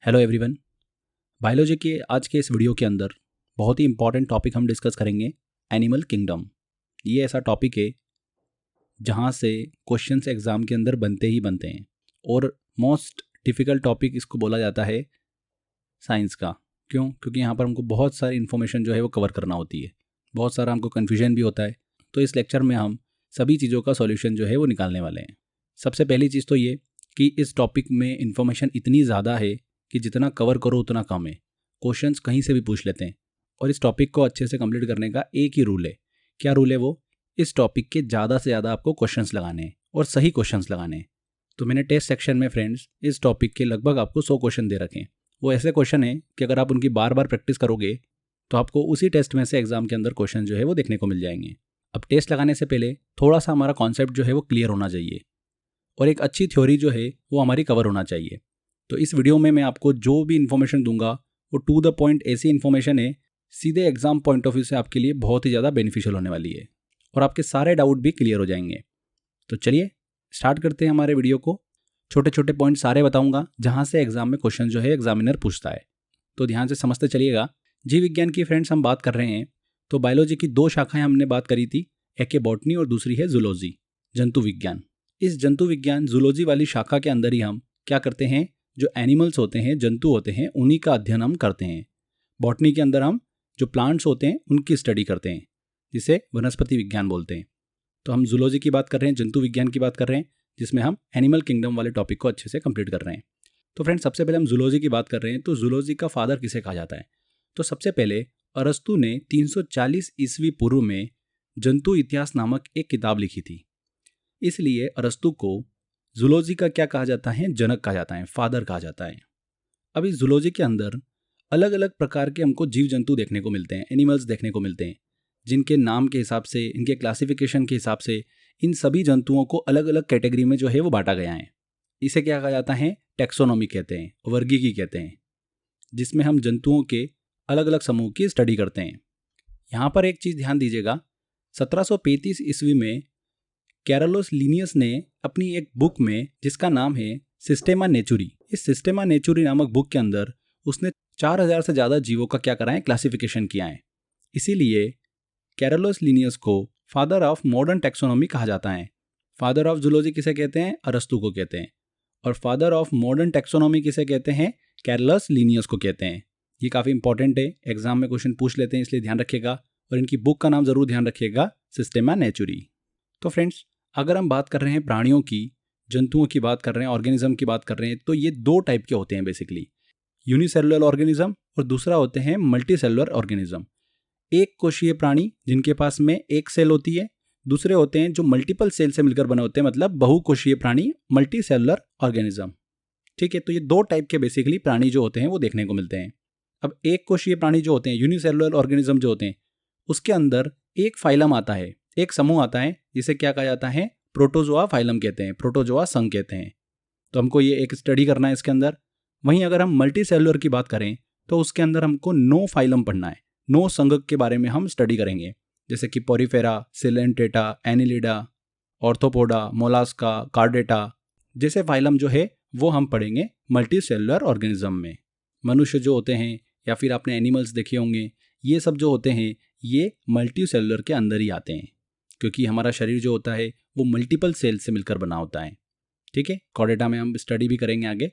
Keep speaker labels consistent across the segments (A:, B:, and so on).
A: Hello everyone. Biology के आज के इस वीडियो के अंदर बहुत ही इंपॉर्टेंट टॉपिक हम डिस्कस करेंगे, एनिमल किंगडम। ये ऐसा टॉपिक है जहाँ से क्वेश्चंस एग्ज़ाम के अंदर बनते ही बनते हैं और मोस्ट डिफ़िकल्ट टॉपिक इसको बोला जाता है साइंस का। क्यों? क्योंकि यहाँ पर हमको बहुत सारी इन्फॉर्मेशन जो है वो कवर करना होती है, बहुत सारा हमको कन्फ्यूजन भी होता है। तो इस लेक्चर में हम सभी चीज़ों का सॉल्यूशन जो है वो निकालने वाले हैं। सबसे पहली चीज़ तो ये कि इस टॉपिक में इन्फॉर्मेशन इतनी ज़्यादा है कि जितना कवर करो उतना कम है। क्वेश्चंस कहीं से भी पूछ लेते हैं और इस टॉपिक को अच्छे से कंप्लीट करने का एक ही रूल है। क्या रूल है वो? इस टॉपिक के ज़्यादा से ज़्यादा आपको क्वेश्चंस लगाने हैं और सही क्वेश्चंस लगाने हैं। तो मैंने टेस्ट सेक्शन में फ्रेंड्स इस टॉपिक के लगभग आपको 100 क्वेश्चन दे रखे हैं। वो ऐसे क्वेश्चन है कि अगर आप उनकी बार बार प्रैक्टिस करोगे तो आपको उसी टेस्ट में से एग्जाम के अंदर क्वेश्चन जो है वो देखने को मिल जाएंगे। अब टेस्ट लगाने से पहले थोड़ा सा हमारा कॉन्सेप्ट जो है वो क्लियर होना चाहिए और एक अच्छी थ्योरी जो है वो हमारी कवर होना चाहिए। तो इस वीडियो में मैं आपको जो भी इन्फॉर्मेशन दूंगा वो टू द पॉइंट ऐसी इन्फॉर्मेशन है, सीधे एग्जाम पॉइंट ऑफ व्यू से आपके लिए बहुत ही ज़्यादा बेनिफिशियल होने वाली है और आपके सारे डाउट भी क्लियर हो जाएंगे। तो चलिए स्टार्ट करते हैं हमारे वीडियो को। छोटे छोटे पॉइंट सारे बताऊंगा जहाँ से एग्जाम में क्वेश्चन जो है एग्जामिनर पूछता है, तो ध्यान से समझते चलिएगा। जीव विज्ञान की फ्रेंड्स हम बात कर रहे हैं तो बायोलॉजी की दो शाखाएं हमने बात करी थी, एक है बॉटनी और दूसरी है जूलॉजी, जंतु विज्ञान। इस जंतु विज्ञान जूलॉजी वाली शाखा के अंदर ही हम क्या करते हैं, जो एनिमल्स होते हैं, जंतु होते हैं, उन्हीं का अध्ययन हम करते हैं। बॉटनी के अंदर हम जो प्लांट्स होते हैं उनकी स्टडी करते हैं, जिसे वनस्पति विज्ञान बोलते हैं। तो हम जूलॉजी की बात कर रहे हैं, जंतु विज्ञान की बात कर रहे हैं, जिसमें हम एनिमल किंगडम वाले टॉपिक को अच्छे से कंप्लीट कर रहे हैं। तो फ्रेंड्स सबसे पहले हम जूलॉजी की बात कर रहे हैं। तो जूलॉजी का फादर किसे कहा जाता है? तो सबसे पहले अरस्तु ने 340 ईस्वी पूर्व में जंतु इतिहास नामक एक किताब लिखी थी। इसलिए अरस्तु को जूलॉजी का क्या कहा जाता है? जनक कहा जाता है, फादर कहा जाता है। अब इस जूलॉजी के अंदर अलग अलग प्रकार के हमको जीव जंतु देखने को मिलते हैं, एनिमल्स देखने को मिलते हैं, जिनके नाम के हिसाब से, इनके क्लासिफिकेशन के हिसाब से इन सभी जंतुओं को अलग अलग कैटेगरी में जो है वो बांटा गया है। इसे क्या कहा जाता है? टैक्सोनॉमी कहते हैं, वर्गीकी कहते हैं, जिसमें हम जंतुओं के अलग अलग समूह की स्टडी करते हैं। यहाँ पर एक चीज़ ध्यान दीजिएगा, 1735 ईस्वी में कैरलोस लिनियस ने अपनी एक बुक में, जिसका नाम है सिस्टेमा नेचुरी, इस सिस्टेमा नेचुरी नामक बुक के अंदर उसने 4000 से ज़्यादा जीवों का क्या करा है? क्लासिफिकेशन किया है। इसीलिए कैरलोस लिनियस को फादर ऑफ मॉडर्न टैक्सोनॉमी कहा जाता है। फादर ऑफ जूलॉजी किसे कहते हैं? अरस्तु को कहते हैं। और फादर ऑफ मॉडर्न टैक्सोनॉमी किसे कहते हैं? कैरलोस लिनियस को कहते हैं। ये काफ़ी इंपॉर्टेंट है, एग्जाम में क्वेश्चन पूछ लेते हैं, इसलिए ध्यान रखिएगा और इनकी बुक का नाम ज़रूर ध्यान रखिएगा, सिस्टेमा नेचुरी। तो फ्रेंड्स अगर हम बात कर रहे हैं प्राणियों की, जंतुओं की बात कर रहे हैं, ऑर्गेनिज्म की बात कर रहे हैं, तो ये दो टाइप के होते हैं बेसिकली, यूनिसेलुलर ऑर्गेनिज्म और दूसरा होते हैं मल्टी सेलुलर ऑर्गेनिज्म। एक कोशीय प्राणी जिनके पास में एक सेल होती है, दूसरे होते हैं जो मल्टीपल सेल से मिलकर बने होते हैं, मतलब बहुकोशीय प्राणी, मल्टी सेलुलर ऑर्गेनिज्म। ठीक है, तो ये दो टाइप के बेसिकली प्राणी जो होते हैं वो देखने को मिलते हैं। अब एक कोशीय प्राणी जो होते हैं, यूनिसेलुलर ऑर्गेनिज्म जो होते हैं, उसके अंदर एक फाइलम आता है, एक समूह आता है, जिसे क्या कहा जाता है? प्रोटोजोआ फाइलम कहते हैं, प्रोटोजोआ संघ कहते हैं। तो हमको ये एक स्टडी करना है इसके अंदर। वहीं अगर हम मल्टी सेलुलर की बात करें तो उसके अंदर हमको 9 फाइलम पढ़ना है, 9 संघ के बारे में हम स्टडी करेंगे, जैसे कि Porifera, Coelenterata, Annelida, arthropoda, Mollusca, chordata जैसे फाइलम जो है वो हम पढ़ेंगे मल्टी सेलुलर ऑर्गेनिज्म में। मनुष्य जो होते हैं या फिर आपने एनिमल्स देखे होंगे, ये सब जो होते हैं ये मल्टी सेलुलर के अंदर ही आते हैं, क्योंकि हमारा शरीर जो होता है वो मल्टीपल सेल से मिलकर बना होता है। ठीक है, कॉर्डेटा में हम स्टडी भी करेंगे आगे।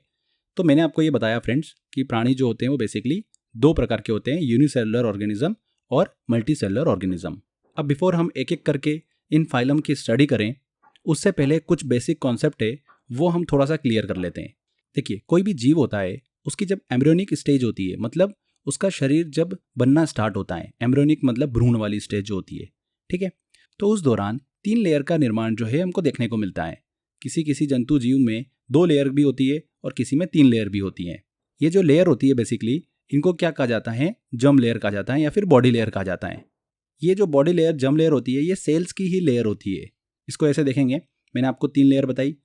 A: तो मैंने आपको ये बताया फ्रेंड्स कि प्राणी जो होते हैं वो बेसिकली दो प्रकार के होते हैं, यूनिसेलुलर ऑर्गेनिज्म और मल्टी सेलुलर ऑर्गेनिज्म। अब बिफोर हम एक एक करके इन फाइलम की स्टडी करें, उससे पहले कुछ बेसिक कॉन्सेप्ट है वो हम थोड़ा सा क्लियर कर लेते हैं। देखिए, कोई भी जीव होता है उसकी जब एम्ब्रियोनिक स्टेज होती है, मतलब उसका शरीर जब बनना स्टार्ट होता है, एम्ब्रियोनिक मतलब भ्रूण वाली स्टेज जो होती है, ठीक है, तो उस दौरान 3 लेयर का निर्माण जो है हमको देखने को मिलता है। किसी किसी जंतु जीव में 2 लेयर भी होती है और किसी में 3 लेयर भी होती है। ये जो लेयर होती है बेसिकली इनको क्या कहा जाता है? जर्म लेयर कहा जाता है या फिर बॉडी लेयर कहा जाता है। ये जो बॉडी लेयर, जर्म लेयर होती है, ये सेल्स की ही लेयर होती है। इसको ऐसे देखेंगे, मैंने आपको 3 लेयर बताई,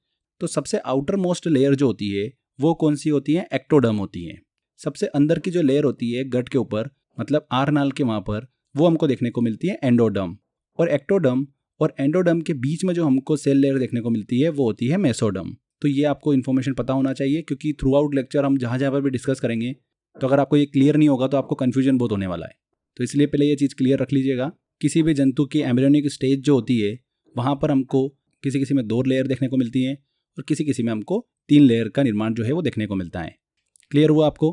A: तो सबसे आउटर मोस्ट लेयर जो होती है वो कौन सी होती है? एक्टोडर्म होती है। सबसे अंदर की जो लेयर होती है गट के ऊपर, मतलब आर नाल के वहाँ पर, वो हमको देखने को मिलती है एंडोडर्म। और एक्टोडर्म और एंडोडर्म के बीच में जो हमको सेल लेयर देखने को मिलती है वो होती है मेसोडर्म। तो ये आपको इन्फॉर्मेशन पता होना चाहिए, क्योंकि थ्रू आउट लेक्चर हम जहाँ जहाँ पर भी डिस्कस करेंगे तो अगर आपको ये क्लियर नहीं होगा तो आपको कन्फ्यूजन बहुत होने वाला है। तो इसलिए पहले ये चीज़ क्लियर रख लीजिएगा। किसी भी जंतु की एम्ब्रियोनिक स्टेज जो होती है वहाँ पर हमको किसी किसी में 2 लेयर देखने को मिलती हैं और किसी किसी में हमको 3 लेयर का निर्माण जो है वो देखने को मिलता है। क्लियर हुआ आपको?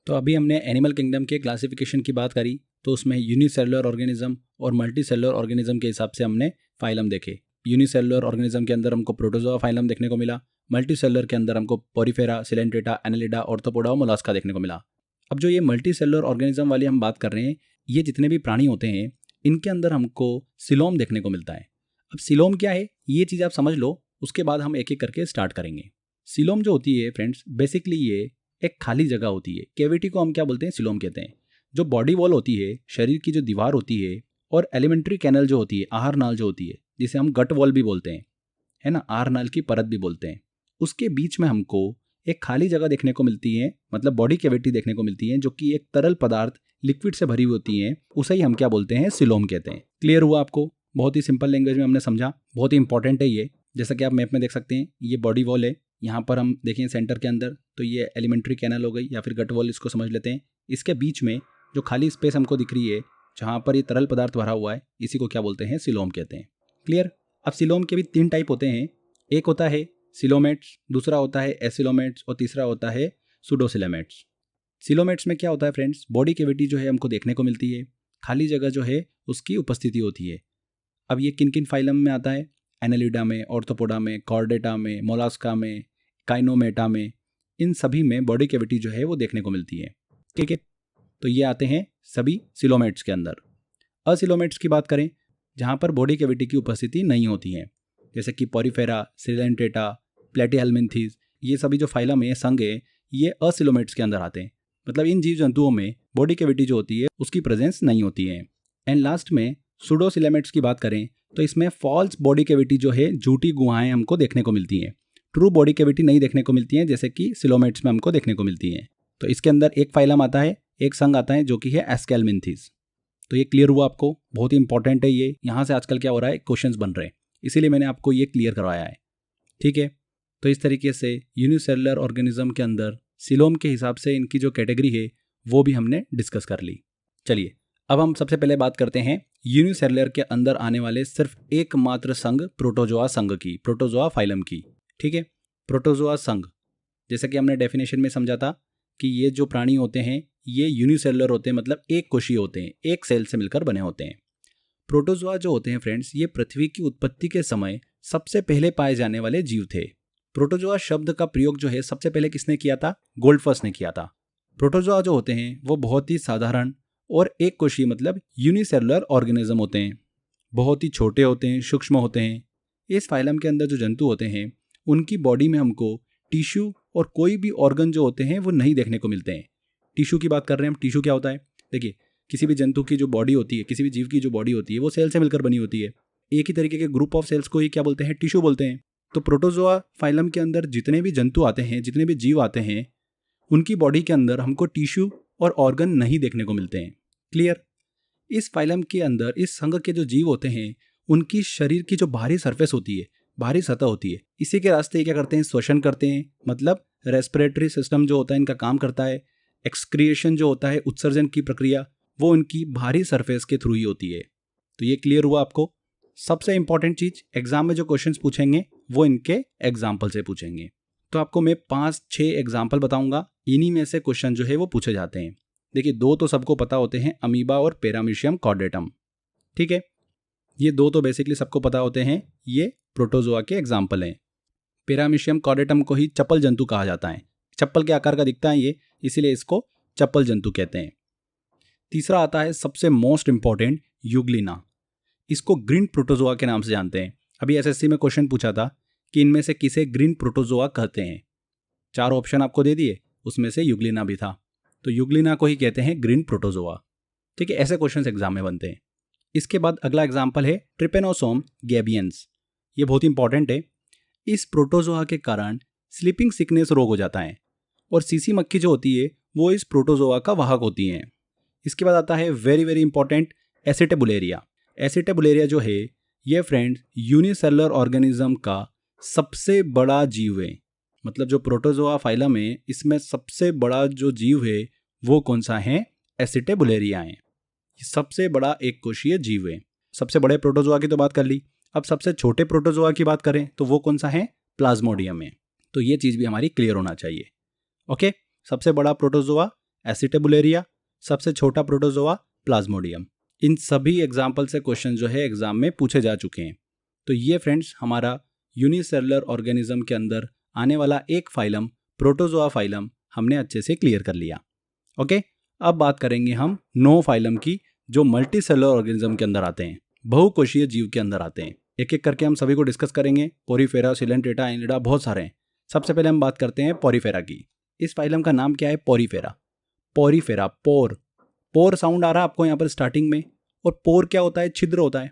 A: तो अभी हमने एनिमल किंगडम के क्लासिफिकेशन की बात करी, तो उसमें यूनिसेलुलर ऑर्गेनिज्म और मल्टीसेलुलर ऑर्गेनिज्म के हिसाब से हमने फाइलम देखे। यूनिसेलुलर ऑर्गेनिज्म के अंदर हमको प्रोटोजोआ फाइलम देखने को मिला, मल्टीसेलुलर के अंदर हमको पोरीफेरा, सिलेंट्रेटा, एनेलिडा, ऑर्थोपोडा और मोलास्का देखने को मिला। अब जो ये मल्टीसेलुलर ऑर्गेनिज्म वाली हम बात कर रहे हैं, ये जितने भी प्राणी होते हैं इनके अंदर हमको सिलोम देखने को मिलता है। अब सिलोम क्या है ये चीज़ आप समझ लो, उसके बाद हम एक एक करके स्टार्ट करेंगे। सिलोम जो होती है फ्रेंड्स, बेसिकली ये एक खाली जगह होती है। कैविटी को हम क्या बोलते हैं? सिलोम कहते हैं। जो बॉडी वॉल होती है, शरीर की जो दीवार होती है, और एलिमेंट्री कैनल जो होती है, आहार नाल जो होती है, जिसे हम गट वॉल भी बोलते हैं, है ना, आहार नाल की परत भी बोलते हैं, उसके बीच में हमको एक खाली जगह देखने को मिलती है, मतलब बॉडी कैविटी देखने को मिलती है, जो कि एक तरल पदार्थ लिक्विड से भरी हुई होती है। उसे ही हम क्या बोलते हैं? सिलोम कहते हैं। क्लियर हुआ आपको? बहुत ही सिंपल लैंग्वेज में हमने समझा, बहुत ही इंपॉर्टेंट है ये। जैसा कि आप मैप में देख सकते हैं, ये बॉडी वॉल है, यहाँ पर हम देखें सेंटर के अंदर, तो ये एलिमेंट्री कैनल हो गई या फिर गट वॉल, इसको समझ लेते हैं। इसके बीच में जो खाली स्पेस हमको दिख रही है, जहाँ पर ये तरल पदार्थ भरा हुआ है, इसी को क्या बोलते हैं? सिलोम कहते हैं। क्लियर? अब सिलोम के भी 3 टाइप होते हैं। एक होता है सिलोमेट्स, दूसरा होता है एसिलोमेट्स और तीसरा होता है सुडोसिलोमेट्स। सिलोमेट्स में क्या होता है फ्रेंड्स? बॉडी कैविटी जो है हमको देखने को मिलती है, खाली जगह जो है उसकी उपस्थिति होती है। अब ये किन किन फाइलम में आता है? एनेलिडा में, ऑर्थोपोडा में, कॉर्डेटा में, मोलास्का में, काइनोमेटा में, इन सभी में बॉडी कैविटी जो है वो देखने को मिलती है। ठीक है, तो ये आते हैं सभी सिलोमेट्स के अंदर। असिलोमेट्स की बात करें, जहाँ पर बॉडी कैविटी की उपस्थिति नहीं होती है, जैसे कि पोरीफेरा, सिलेंट्रेटा, प्लेटीहेल्मिन्थीज, ये सभी जो फाइलम है, संघ है, ये असिलोमेट्स के अंदर आते हैं। मतलब इन जीव जंतुओं में बॉडी कैविटी जो होती है उसकी प्रेजेंस नहीं होती है। एंड लास्ट में सुडोसिलोमेट्स की बात करें तो इसमें फॉल्स बॉडी कैविटी जो है, झूठी गुहाएं हमको देखने को मिलती हैं। ट्रू बॉडी कैविटी नहीं देखने को मिलती हैं, जैसे कि सिलोमेट्स में हमको देखने को मिलती हैं। तो इसके अंदर एक फाइलम आता है, एक संघ आता है, जो कि है एस्केल्मिन्थीज। तो ये क्लियर हुआ आपको? बहुत ही इंपॉर्टेंट है ये। यहाँ से आजकल क्या हो रहा है, क्वेश्चंस बन रहे हैं, इसीलिए मैंने आपको ये क्लियर करवाया है। ठीक है, तो इस तरीके से यूनिसेलुलर ऑर्गेनिज्म के अंदर सिलोम के हिसाब से इनकी जो कैटेगरी है वो भी हमने डिस्कस कर ली। चलिए, अब हम सबसे पहले बात करते हैं यूनिसेलुलर के अंदर आने वाले सिर्फ एकमात्र संघ, प्रोटोजोआ संघ की, प्रोटोजोआ फाइलम की। ठीक है, प्रोटोजोआ संघ, जैसा कि हमने डेफिनेशन में समझा था कि ये जो प्राणी होते हैं ये यूनिसेलुलर होते हैं, मतलब एक कोशीय होते हैं, एक सेल से मिलकर बने होते हैं। प्रोटोजोआ जो होते हैं फ्रेंड्स, ये पृथ्वी की उत्पत्ति के समय सबसे पहले पाए जाने वाले जीव थे। प्रोटोजोआ शब्द का प्रयोग जो है सबसे पहले किसने किया था? गोल्डफर्स ने किया था। प्रोटोजोआ जो होते हैं वो बहुत ही साधारण और एक कोशीय, मतलब यूनिसेलुलर ऑर्गेनिज्म होते हैं, बहुत ही छोटे होते हैं, सूक्ष्म होते हैं। इस फाइलम के अंदर जो जंतु होते हैं उनकी बॉडी में हमको टिश्यू और कोई भी ऑर्गन जो होते हैं वो नहीं देखने को मिलते हैं। टिश्यू की बात कर रहे हैं हम। टिश्यू क्या होता है? देखिए, किसी भी जंतु की जो बॉडी होती है, किसी भी जीव की जो बॉडी होती है, वो सेल से मिलकर बनी होती है। एक ही तरीके के ग्रुप ऑफ सेल्स को ही क्या बोलते हैं? टिश्यू बोलते हैं। तो प्रोटोजोआ फाइलम के अंदर जितने भी जंतु आते हैं, जितने भी जीव आते हैं, उनकी बॉडी के अंदर हमको टिश्यू और ऑर्गन नहीं देखने को मिलते हैं। क्लियर? इस फाइलम के अंदर इस संघ के जो जीव होते हैं उनकी शरीर की जो बाहरी सरफेस होती है, बाहरी सतह होती है, इसी के रास्ते क्या करते हैं? श्वसन करते हैं, मतलब रेस्पिरेटरी सिस्टम जो होता है इनका काम करता है। एक्सक्रिएशन जो होता है, उत्सर्जन की प्रक्रिया, वो इनकी बाहरी सरफेस के थ्रू ही होती है। तो ये क्लियर हुआ आपको? सबसे इंपॉर्टेंट चीज, एग्जाम में जो क्वेश्चंस पूछेंगे वो इनके एग्जाम्पल से पूछेंगे। तो आपको मैं 5-6 एग्जाम्पल बताऊंगा, इन्हीं में से क्वेश्चन जो है वो पूछे जाते हैं। देखिए, 2 तो सबको पता होते हैं, अमीबा और पैरामीशियम कॉर्डेटम। ठीक है, ये 2 तो बेसिकली सबको पता होते हैं, ये प्रोटोजोआ के एग्जाम्पल हैं। पैरामीशियम कॉर्डेटम को ही चप्पल जंतु कहा जाता है, चप्पल के आकार का दिखता है ये, इसीलिए इसको चप्पल जंतु कहते हैं। तीसरा आता है सबसे मोस्ट इंपॉर्टेंट, यूग्लिना। इसको ग्रीन प्रोटोजोआ के नाम से जानते हैं। अभी एसएससी में क्वेश्चन पूछा था कि इनमें से किसे ग्रीन प्रोटोजोआ कहते हैं। 4 ऑप्शन आपको दे दिए, उसमें से यूग्लिना भी था, तो यूग्लिना को ही कहते हैं ग्रीन प्रोटोजोआ। ठीक है, ऐसे क्वेश्चन एग्जाम में बनते हैं। इसके बाद अगला एग्जाम्पल है ट्रिपेनोसोम गैबियंस। ये बहुत इंपॉर्टेंट है। इस प्रोटोजोआ के कारण स्लीपिंग सिकनेस रोग हो जाता है और सीसी मक्खी जो होती है वो इस प्रोटोजोआ का वाहक होती हैं। इसके बाद आता है वेरी वेरी इंपॉर्टेंट, एसिटेबुलेरिया। एसिटेबुलेरिया जो है ये फ्रेंड्स यूनिसेलुलर ऑर्गेनिज्म का सबसे बड़ा जीव है। मतलब जो प्रोटोजोआ फाइलम है इसमें सबसे बड़ा जो जीव है वो कौन सा है? एसिटेबुलेरिया है। ये सबसे बड़ा एक कोशीय जीव है। सबसे बड़े प्रोटोजोआ की तो बात कर ली, अब सबसे छोटे प्रोटोजोआ की बात करें तो वो कौन सा है? प्लाज्मोडियम है। तो ये चीज़ भी हमारी क्लियर होना चाहिए। ओके, सबसे बड़ा प्रोटोजोआ एसिटेबुलेरिया, सबसे छोटा प्रोटोजोआ प्लाज्मोडियम। इन सभी एग्जाम्पल से क्वेश्चन जो है एग्जाम में पूछे जा चुके हैं। तो ये फ्रेंड्स हमारा यूनिसेलुलर ऑर्गेनिज्म के अंदर आने वाला एक फाइलम प्रोटोजोआ फाइलम हमने अच्छे से क्लियर कर लिया। ओके, अब बात करेंगे हम नो फाइलम की, जो मल्टी सेलुलर ऑर्गेनिज्म के अंदर आते हैं, बहुकोशीय जीव के अंदर आते हैं। एक एक करके हम सभी को डिस्कस करेंगे। पोरीफेरा, सिलेंट्रेटा, एनिलिडा, बहुत सारे हैं। सबसे पहले हम बात करते हैं पोरीफेरा की। इस फाइलम का नाम क्या है? पोरीफेरा। पोरीफेरा, पोर साउंड आ रहा है आपको यहाँ पर स्टार्टिंग में, और पोर क्या होता है? छिद्र होता है।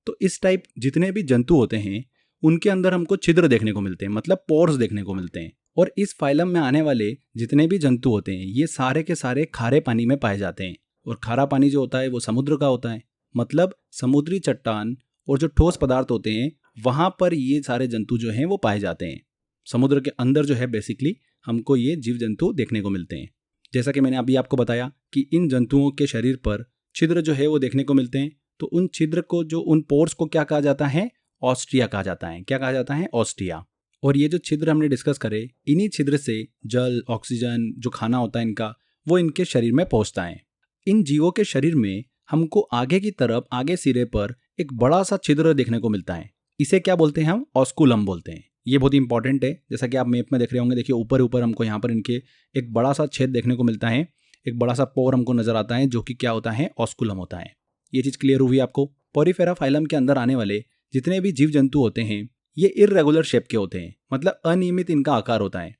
A: तो इस टाइप जितने भी जंतु होते हैं उनके अंदर हमको छिद्र देखने को मिलते हैं, मतलब पोर्स देखने को मिलते हैं। और इस फाइलम में आने वाले जितने भी जंतु होते हैं ये सारे के सारे खारे पानी में पाए जाते हैं। और खारा पानी जो होता है वो समुद्र का होता है, मतलब समुद्री चट्टान और जो ठोस पदार्थ होते हैं वहाँ पर ये सारे जंतु जो हैं वो पाए जाते हैं। समुद्र के अंदर जो है बेसिकली हमको ये जीव जंतु देखने को मिलते हैं। जैसा कि मैंने अभी आपको बताया कि इन जंतुओं के शरीर पर छिद्र जो है वो देखने को मिलते हैं। तो उन छिद्र को, जो उन पोर्स को क्या कहा जाता है? ऑस्टिया कहा जाता है। क्या कहा जाता है? ऑस्टिया। और ये जो छिद्र हमने डिस्कस करे, इन्हीं छिद्र से जल, ऑक्सीजन, जो खाना होता है इनका, वो इनके शरीर में पहुंचता है। इन जीवों के शरीर में हमको आगे की तरफ, आगे सिरे पर एक बड़ा सा छिद्र देखने को मिलता है। इसे क्या बोलते हैं? हम ऑस्कुलम बोलते हैं। ये बहुत इंपॉर्टेंट है। जैसा कि आप मैप में देख रहे होंगे, देखिए ऊपर ऊपर हमको यहाँ पर इनके एक बड़ा सा छेद देखने को मिलता है, एक बड़ा सा पोर हमको नजर आता है, जो कि क्या होता है? ऑस्कुलम होता है। ये चीज क्लियर हुई आपको? पोरीफेरा फाइलम के अंदर आने वाले जितने भी जीव जंतु होते हैं ये इररेगुलर शेप के होते हैं, मतलब अनियमित इनका आकार होता है।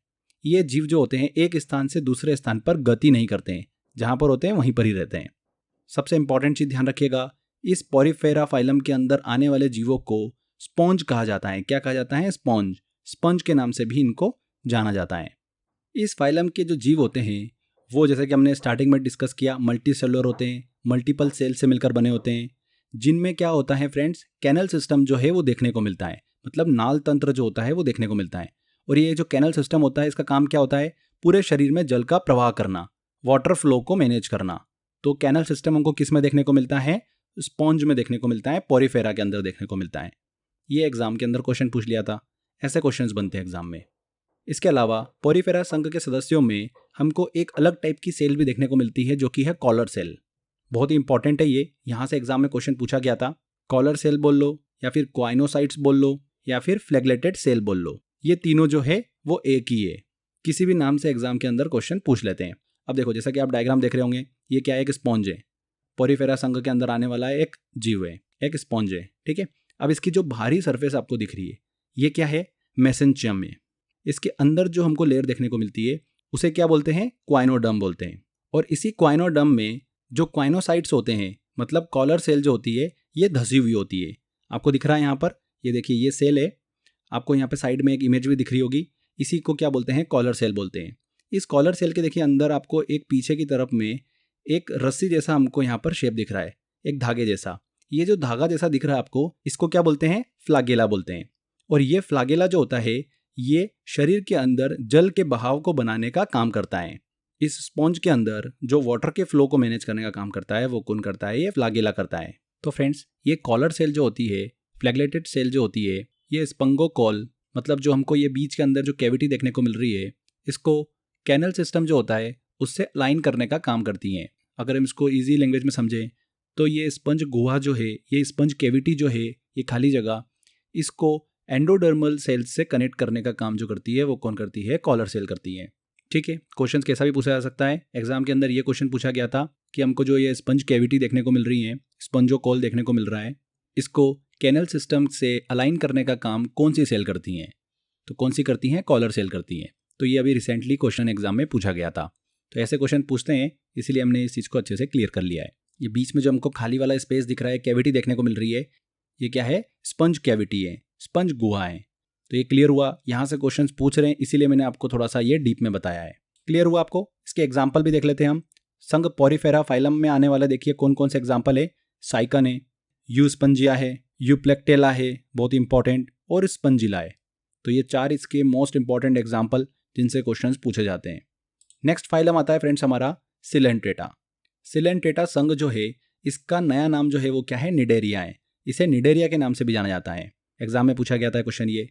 A: ये जीव जो होते हैं एक स्थान से दूसरे स्थान पर गति नहीं करते हैं, जहां पर होते हैं वहीं पर ही रहते हैं। सबसे इंपॉर्टेंट चीज ध्यान रखिएगा, इस पोरीफेरा फाइलम के अंदर आने वाले जीवों को स्पॉन्ज कहा जाता है। क्या कहा जाता है? स्पॉन्ज। स्पंज के नाम से भी इनको जाना जाता है। इस फाइलम के जो जीव होते हैं वो, जैसे कि हमने स्टार्टिंग में डिस्कस किया, मल्टी सेलुलर होते हैं, मल्टीपल सेल से मिलकर बने होते हैं, जिनमें क्या होता है फ्रेंड्स? कैनल सिस्टम जो है वो देखने को मिलता है, मतलब नाल तंत्र जो होता है वो देखने को मिलता है। और ये जो कैनल सिस्टम होता है इसका काम क्या होता है? पूरे शरीर में जल का प्रवाह करना, वाटर फ्लो को मैनेज करना। तो कैनल सिस्टम हमको किस में देखने को मिलता है? स्पॉन्ज में देखने को मिलता है, पोरीफेरा के अंदर देखने को मिलता है। ये एग्जाम के अंदर क्वेश्चन पूछ लिया था, ऐसे क्वेश्चंस बनते हैं एग्जाम में। इसके अलावा पोरीफेरा संघ के सदस्यों में हमको एक अलग टाइप की सेल भी देखने को मिलती है, जो कि है कॉलर सेल। बहुत ही इंपॉर्टेंट है ये, यहाँ से एग्जाम में क्वेश्चन पूछा गया था। कॉलर सेल बोल लो, या फिर क्वाइनोसाइट्स बोल लो, या फिर फ्लैगलेटेड सेल बोल लो, ये तीनों जो है वो एक ही है। किसी भी नाम से एग्जाम के अंदर क्वेश्चन पूछ लेते हैं। अब देखो, जैसा कि आप डायग्राम देख रहे होंगे, ये क्या है? एक स्पॉन्ज है। पोरीफेरा संघ के अंदर आने वाला एक जीव है, एक स्पॉन्ज है, ठीक है। अब इसकी जो बाहरी सरफेस आपको दिख रही है ये क्या है? मेसेंचियम है। इसके अंदर जो हमको लेयर देखने को मिलती है उसे क्या बोलते हैं? क्वाइनोडर्म बोलते हैं। और इसी क्वाइनोडर्म में जो क्वाइनोसाइट्स होते हैं, मतलब कॉलर सेल जो होती है, ये धसी हुई होती है। आपको दिख रहा है यहाँ पर, ये देखिए ये सेल है। आपको यहाँ पे साइड में एक इमेज भी दिख रही होगी, इसी को क्या बोलते हैं? कॉलर सेल बोलते हैं। इस कॉलर सेल के देखिए अंदर आपको एक पीछे की तरफ में एक रस्सी जैसा हमको यहाँ पर शेप दिख रहा है, एक धागे जैसा। ये जो धागा जैसा दिख रहा है आपको, इसको क्या बोलते हैं? फ्लागेला बोलते हैं। और ये फ्लागेला जो होता है ये शरीर के अंदर जल के बहाव को बनाने का काम करता है। इस स्पॉन्ज के अंदर जो वाटर के फ्लो को मैनेज करने का काम करता है वो कौन करता है? ये फ्लागेला करता है। तो फ्रेंड्स, ये कॉलर सेल जो होती है, फ्लैगलेटेड सेल जो होती है, ये स्पंगोकॉल, मतलब जो हमको ये बीच के अंदर जो कैविटी देखने को मिल रही है, इसको कैनल सिस्टम जो होता है उससे अलाइन करने का काम करती हैं। अगर हम इसको ईजी लैंग्वेज में समझें तो ये स्पंज गुहा जो है, ये स्पंज कैविटी जो है, ये खाली जगह, इसको एंडोडर्मल सेल्स से कनेक्ट करने का काम जो करती है वो कौन करती है? कॉलर सेल करती है। ठीक है, क्वेश्चन कैसा भी पूछा जा सकता है। एग्जाम के अंदर ये क्वेश्चन पूछा गया था कि हमको जो ये स्पंज कैविटी देखने को मिल रही है, स्पंजोकॉल देखने को मिल रहा है, इसको कैनल सिस्टम से अलाइन करने का काम कौन सी सेल करती हैं? तो कौन सी करती हैं? कॉलर सेल करती हैं। तो ये अभी रिसेंटली क्वेश्चन एग्जाम में पूछा गया था। तो ऐसे क्वेश्चन पूछते हैं, इसीलिए हमने इस चीज़ को अच्छे से क्लियर कर लिया है। ये बीच में जो हमको खाली वाला स्पेस दिख रहा है, कैविटी देखने को मिल रही है, ये क्या है? स्पंज कैविटी है, स्पंज गुहा है। तो ये क्लियर हुआ, यहाँ से क्वेश्चन पूछ रहे हैं इसीलिए मैंने आपको थोड़ा सा ये डीप में बताया है। क्लियर हुआ आपको? इसके एग्जाम्पल भी देख लेते हैं हम। संघ पोरीफेरा फाइलम में आने वाला देखिए कौन कौन से एग्जाम्पल है। साइकन है, यूस्पंजिया है, यूप्लेक्टेला है, बहुत इंपॉर्टेंट, और स्पंजिला है। तो ये 4 इसके मोस्ट इंपॉर्टेंट एग्जाम्पल जिनसे क्वेश्चंस पूछे जाते हैं। नेक्स्ट फाइलम आता है फ्रेंड्स हमारा सिलेंट्रेटा। सिलेंट्रेटा संघ जो है इसका नया नाम जो है वो क्या है, निडेरिया है। इसे निडेरिया के नाम से भी जाना जाता है। एग्जाम में पूछा गया था क्वेश्चन ये।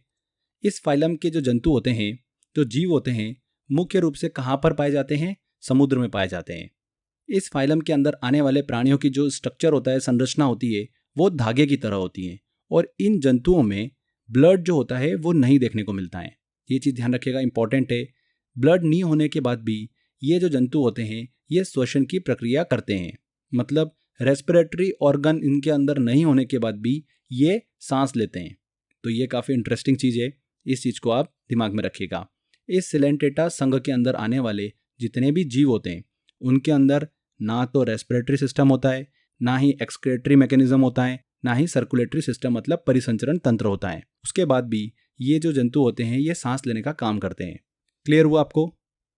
A: इस फाइलम के जो जंतु होते हैं, जो जीव होते हैं, मुख्य रूप से कहाँ पर पाए जाते हैं, समुद्र में पाए जाते हैं। इस फाइलम के अंदर आने वाले प्राणियों की जो स्ट्रक्चर होता है, संरचना होती है, वो धागे की तरह होती है और इन जंतुओं में ब्लड जो होता है वो नहीं देखने को मिलता है। ये चीज़ ध्यान रखिएगा, इंपॉर्टेंट है। ब्लड नहीं होने के बाद भी ये जो जंतु होते हैं ये श्वसन की प्रक्रिया करते हैं, मतलब रेस्पिरेटरी ऑर्गन इनके अंदर नहीं होने के बाद भी ये सांस लेते हैं। तो ये काफ़ी इंटरेस्टिंग चीज़ है, इस चीज़ को आप दिमाग में रखिएगा। इस सिलेंट्रेटा संघ के अंदर आने वाले जितने भी जीव होते हैं उनके अंदर ना तो रेस्पिरेटरी सिस्टम होता है, ना ही एक्सक्रेटरी मैकेनिज्म होता है, ना ही सर्कुलेटरी सिस्टम मतलब परिसंचरण तंत्र होता है। उसके बाद भी ये जो जंतु होते हैं ये सांस लेने का काम करते हैं। क्लियर हुआ आपको?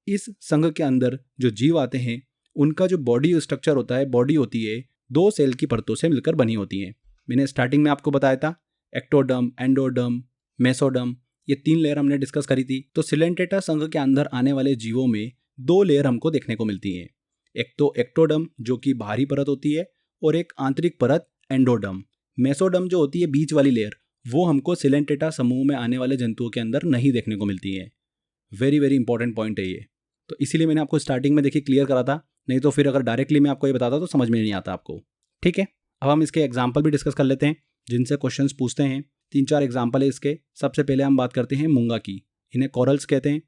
A: इस संघ के अंदर जो जीव आते हैं उनका जो बॉडी स्ट्रक्चर होता है, बॉडी होती है 2 सेल की परतों से मिलकर बनी होती है। मैंने स्टार्टिंग में आपको बताया था एक्टोडर्म, एंडोडर्म, मेसोडर्म, ये 3 लेयर हमने डिस्कस करी थी। तो सिलेंट्रेटा संघ के अंदर आने वाले जीवों में 2 लेयर हमको देखने को मिलती हैं। एक तो एक्टोडर्म जो कि बाहरी परत होती है और एक आंतरिक परत एंडोडर्म। मेसोडर्म जो होती है बीच वाली लेयर, वो हमको सिलेंट्रेटा समूह में आने वाले जंतुओं के अंदर नहीं देखने को मिलती है। वेरी वेरी इंपॉर्टेंट पॉइंट है ये। तो इसीलिए मैंने आपको स्टार्टिंग में देखिए क्लियर करा था, नहीं तो फिर अगर डायरेक्टली मैं आपको ये बताता तो समझ में नहीं आता आपको। ठीक है, अब हम इसके एग्जाम्पल भी डिस्कस कर लेते हैं जिनसे क्वेश्चन पूछते हैं। 3-4 एग्जाम्पल है इसके। सबसे पहले हम बात करते हैं मूंगा की। इन्हें कोरल्स कहते हैं।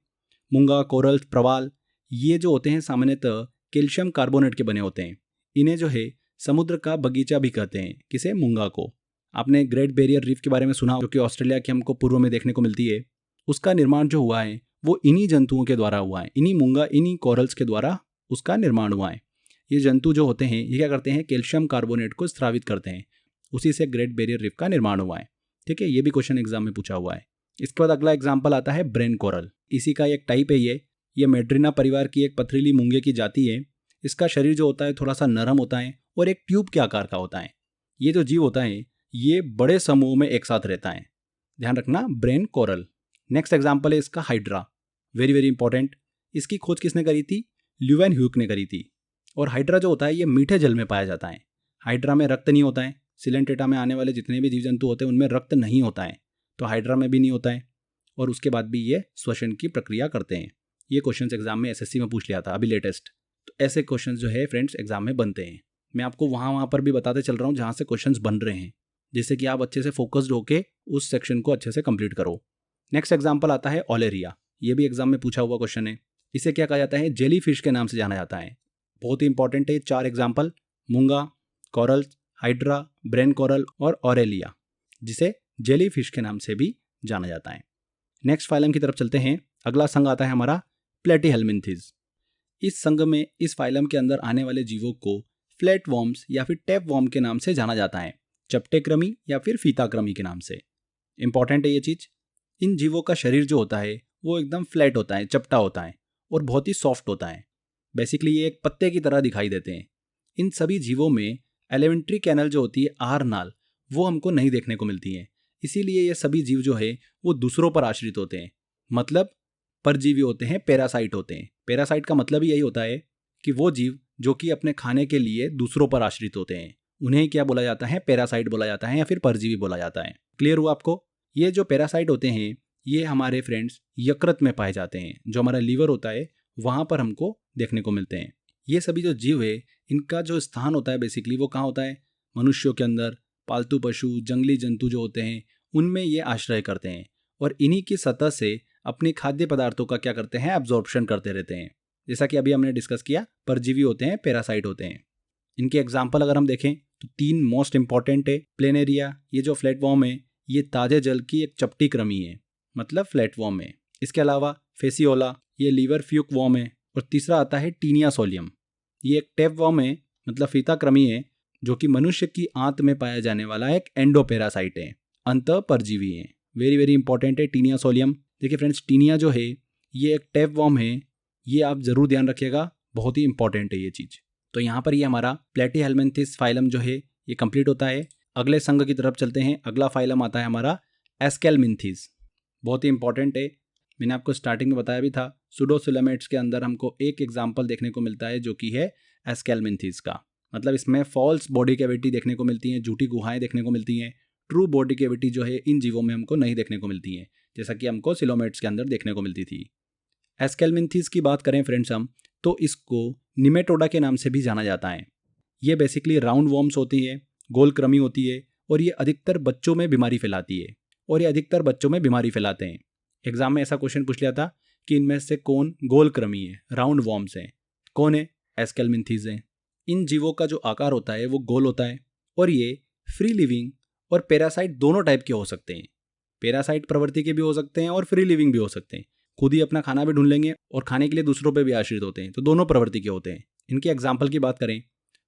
A: मूंगा, कोरल्स, प्रवाल, ये जो होते हैं सामान्यतः कैल्शियम कार्बोनेट के बने होते हैं। इन्हें जो है समुद्र का बगीचा भी कहते हैं। किसे? मूंगा को। आपने ग्रेट बैरियर रीफ के बारे में सुना, जो कि ऑस्ट्रेलिया के हमको पूर्व में देखने को मिलती है। उसका निर्माण जो हुआ है वो इन्हीं जंतुओं के द्वारा हुआ है, इन्हीं मूंगा, इन्हीं कोरल्स के द्वारा उसका निर्माण हुआ है। ये जंतु जो होते हैं ये क्या करते हैं, कैल्शियम कार्बोनेट को स्रावित करते हैं। उसी से ग्रेट बैरियर रीफ का निर्माण हुआ है। ठीक है, ये भी क्वेश्चन एग्जाम में पूछा हुआ है। इसके बाद अगला एग्जाम्पल आता है ब्रेन कोरल। इसी का एक टाइप है ये मेड्रिना परिवार की एक पथरीली मूंगे की जाति है। इसका शरीर जो होता है थोड़ा सा नरम होता है और एक ट्यूब के आकार का होता है। ये जो जीव होता है ये बड़े समूह में एक साथ रहता है। ध्यान रखना, ब्रेन कोरल। नेक्स्ट एग्जाम्पल है इसका हाइड्रा। Very very important. इसकी खोज किसने करी थी? ल्यूवेनह्यूक ने करी थी। और हाइड्रा जो होता है ये मीठे जल में पाया जाता है। हाइड्रा में रक्त नहीं होता है। सिलेंट्रेटा में आने वाले जितने भी जीव जंतु होते हैं उनमें रक्त नहीं होता है, तो हाइड्रा में भी नहीं होता है। और उसके बाद भी ये श्वसन की प्रक्रिया करते हैं। ये क्वेश्चन एग्जाम में एसएससी में पूछ लिया था अभी लेटेस्ट। तो ऐसे क्वेश्चन जो है फ्रेंड्स एग्जाम में बनते हैं। मैं आपको वहाँ पर भी बताते चल रहा हूँ जहाँ से क्वेश्चन बन रहे हैं, जिससे कि आप अच्छे से फोकस्ड होकर उस सेक्शन को अच्छे से कंप्लीट करो। नेक्स्ट एग्जाम्पल आता है ओलेरिया। ये भी एग्जाम में पूछा हुआ क्वेश्चन है। इसे क्या कहा जाता है? जेली फिश के नाम से जाना जाता है। बहुत ही इंपॉर्टेंट है। 4 एग्जाम्पल, मूंगा, कोरल्स, हाइड्रा, ब्रेन कोरल और ओरेलिया, जिसे जेली फिश के नाम से भी जाना जाता है। नेक्स्ट फाइलम की तरफ चलते हैं। अगला संघ आता है हमारा प्लेटीहेल्मिन्थीज। इस संघ में, इस फाइलम के अंदर आने वाले जीवों को फ्लैट वॉर्म्स या फिर टैप वॉर्म के नाम से जाना जाता है, चपटेक्रमी या फिर फीताक्रमी के नाम से। इंपॉर्टेंट है ये चीज। इन जीवों का शरीर जो होता है वो एकदम फ्लैट होता है, चपटा होता है और बहुत ही सॉफ्ट होता है। बेसिकली ये एक पत्ते की तरह दिखाई देते हैं। इन सभी जीवों में एलिमेंट्री कैनल जो होती है, आहार नाल, वो हमको नहीं देखने को मिलती है। इसीलिए ये सभी जीव जो है वो दूसरों पर आश्रित होते हैं, मतलब परजीवी होते हैं, पैरासाइट होते हैं। पैरासाइट का मतलब यही होता है कि वो जीव जो कि अपने खाने के लिए दूसरों पर आश्रित होते हैं, उन्हें क्या बोला जाता है? पैरासाइट बोला जाता है या फिर परजीवी बोला जाता है। क्लियर हुआ आपको? ये जो पैरासाइट होते हैं ये हमारे फ्रेंड्स यकृत में पाए जाते हैं, जो हमारा लीवर होता है वहाँ पर हमको देखने को मिलते हैं। ये सभी जो जीव है इनका जो स्थान होता है बेसिकली वो कहाँ होता है? मनुष्यों के अंदर, पालतू पशु, जंगली जंतु जो होते हैं उनमें ये आश्रय करते हैं और इन्हीं की सतह से अपने खाद्य पदार्थों का क्या करते हैं? एब्जॉर्प्शन करते रहते हैं। जैसा कि अभी हमने डिस्कस किया, परजीवी होते हैं, पैरासाइट होते हैं। इनके एग्जाम्पल अगर हम देखें तो 3 मोस्ट इंपॉर्टेंट है। प्लेनेरिया, ये जो फ्लैटवॉर्म है ये ताजे जल की एक चपटी कृमि है, मतलब फ्लैटवॉर्म है। इसके अलावा फेसियोला, ये लीवर फ्यूक वॉर्म है। और तीसरा आता है टीनिया सोलियम, ये एक टैप वॉर्म है, मतलब फीताक्रमी है, जो कि मनुष्य की आंत में पाया जाने वाला एक एंडोपेरासाइट है, अंत परजीवी है। वेरी वेरी इंपॉर्टेंट है टीनिया सोलियम। देखिए फ्रेंड्स, टीनिया जो है ये एक टैप वॉर्म है, ये आप जरूर ध्यान रखिएगा, बहुत ही इंपॉर्टेंट है ये चीज। तो यहाँ पर ये हमारा प्लेटीहेल्मिन्थीज फाइलम जो है ये कंप्लीट होता है। अगले संघ की तरफ चलते हैं। अगला फाइलम आता है हमारा एस्केलमिन्थीज। बहुत ही इंपॉर्टेंट है। मैंने आपको स्टार्टिंग में बताया भी था, सूडोसिलेमेट्स के अंदर हमको एक एग्जाम्पल देखने को मिलता है जो कि है एस्केलमिंथीज का। मतलब इसमें फॉल्स बॉडी कैविटी देखने को मिलती हैं, झूठी गुहाएं देखने को मिलती हैं। ट्रू बॉडी कैविटी जो है इन जीवों में हमको नहीं देखने को मिलती हैं, जैसा कि हमको सिलोमेट्स के अंदर देखने को मिलती थी। एस्केलमिंथीज की बात करें फ्रेंड्स हम, तो इसको निमेटोडा के नाम से भी जाना जाता है। ये बेसिकली राउंड वॉर्म्स होती है, गोल कृमि होती है, और ये अधिकतर बच्चों में बीमारी फैलाती है, और ये अधिकतर बच्चों में बीमारी फैलाते हैं। एग्जाम में ऐसा क्वेश्चन पूछ लिया था कि इनमें से कौन गोल कृमि है, राउंड वॉर्म्स हैं, कौन है? एस्केलमिंथीज हैं। इन जीवों का जो आकार होता है वो गोल होता है, और ये फ्री लिविंग और पैरासाइट दोनों टाइप के हो सकते हैं। पैरासाइट प्रवृत्ति के भी हो सकते हैं और फ्री लिविंग भी हो सकते हैं। खुद ही अपना खाना भी ढूंढ लेंगे और खाने के लिए दूसरों पे भी आश्रित होते हैं, तो दोनों प्रवृत्ति के होते हैं। इनके एग्जाम्पल की बात करें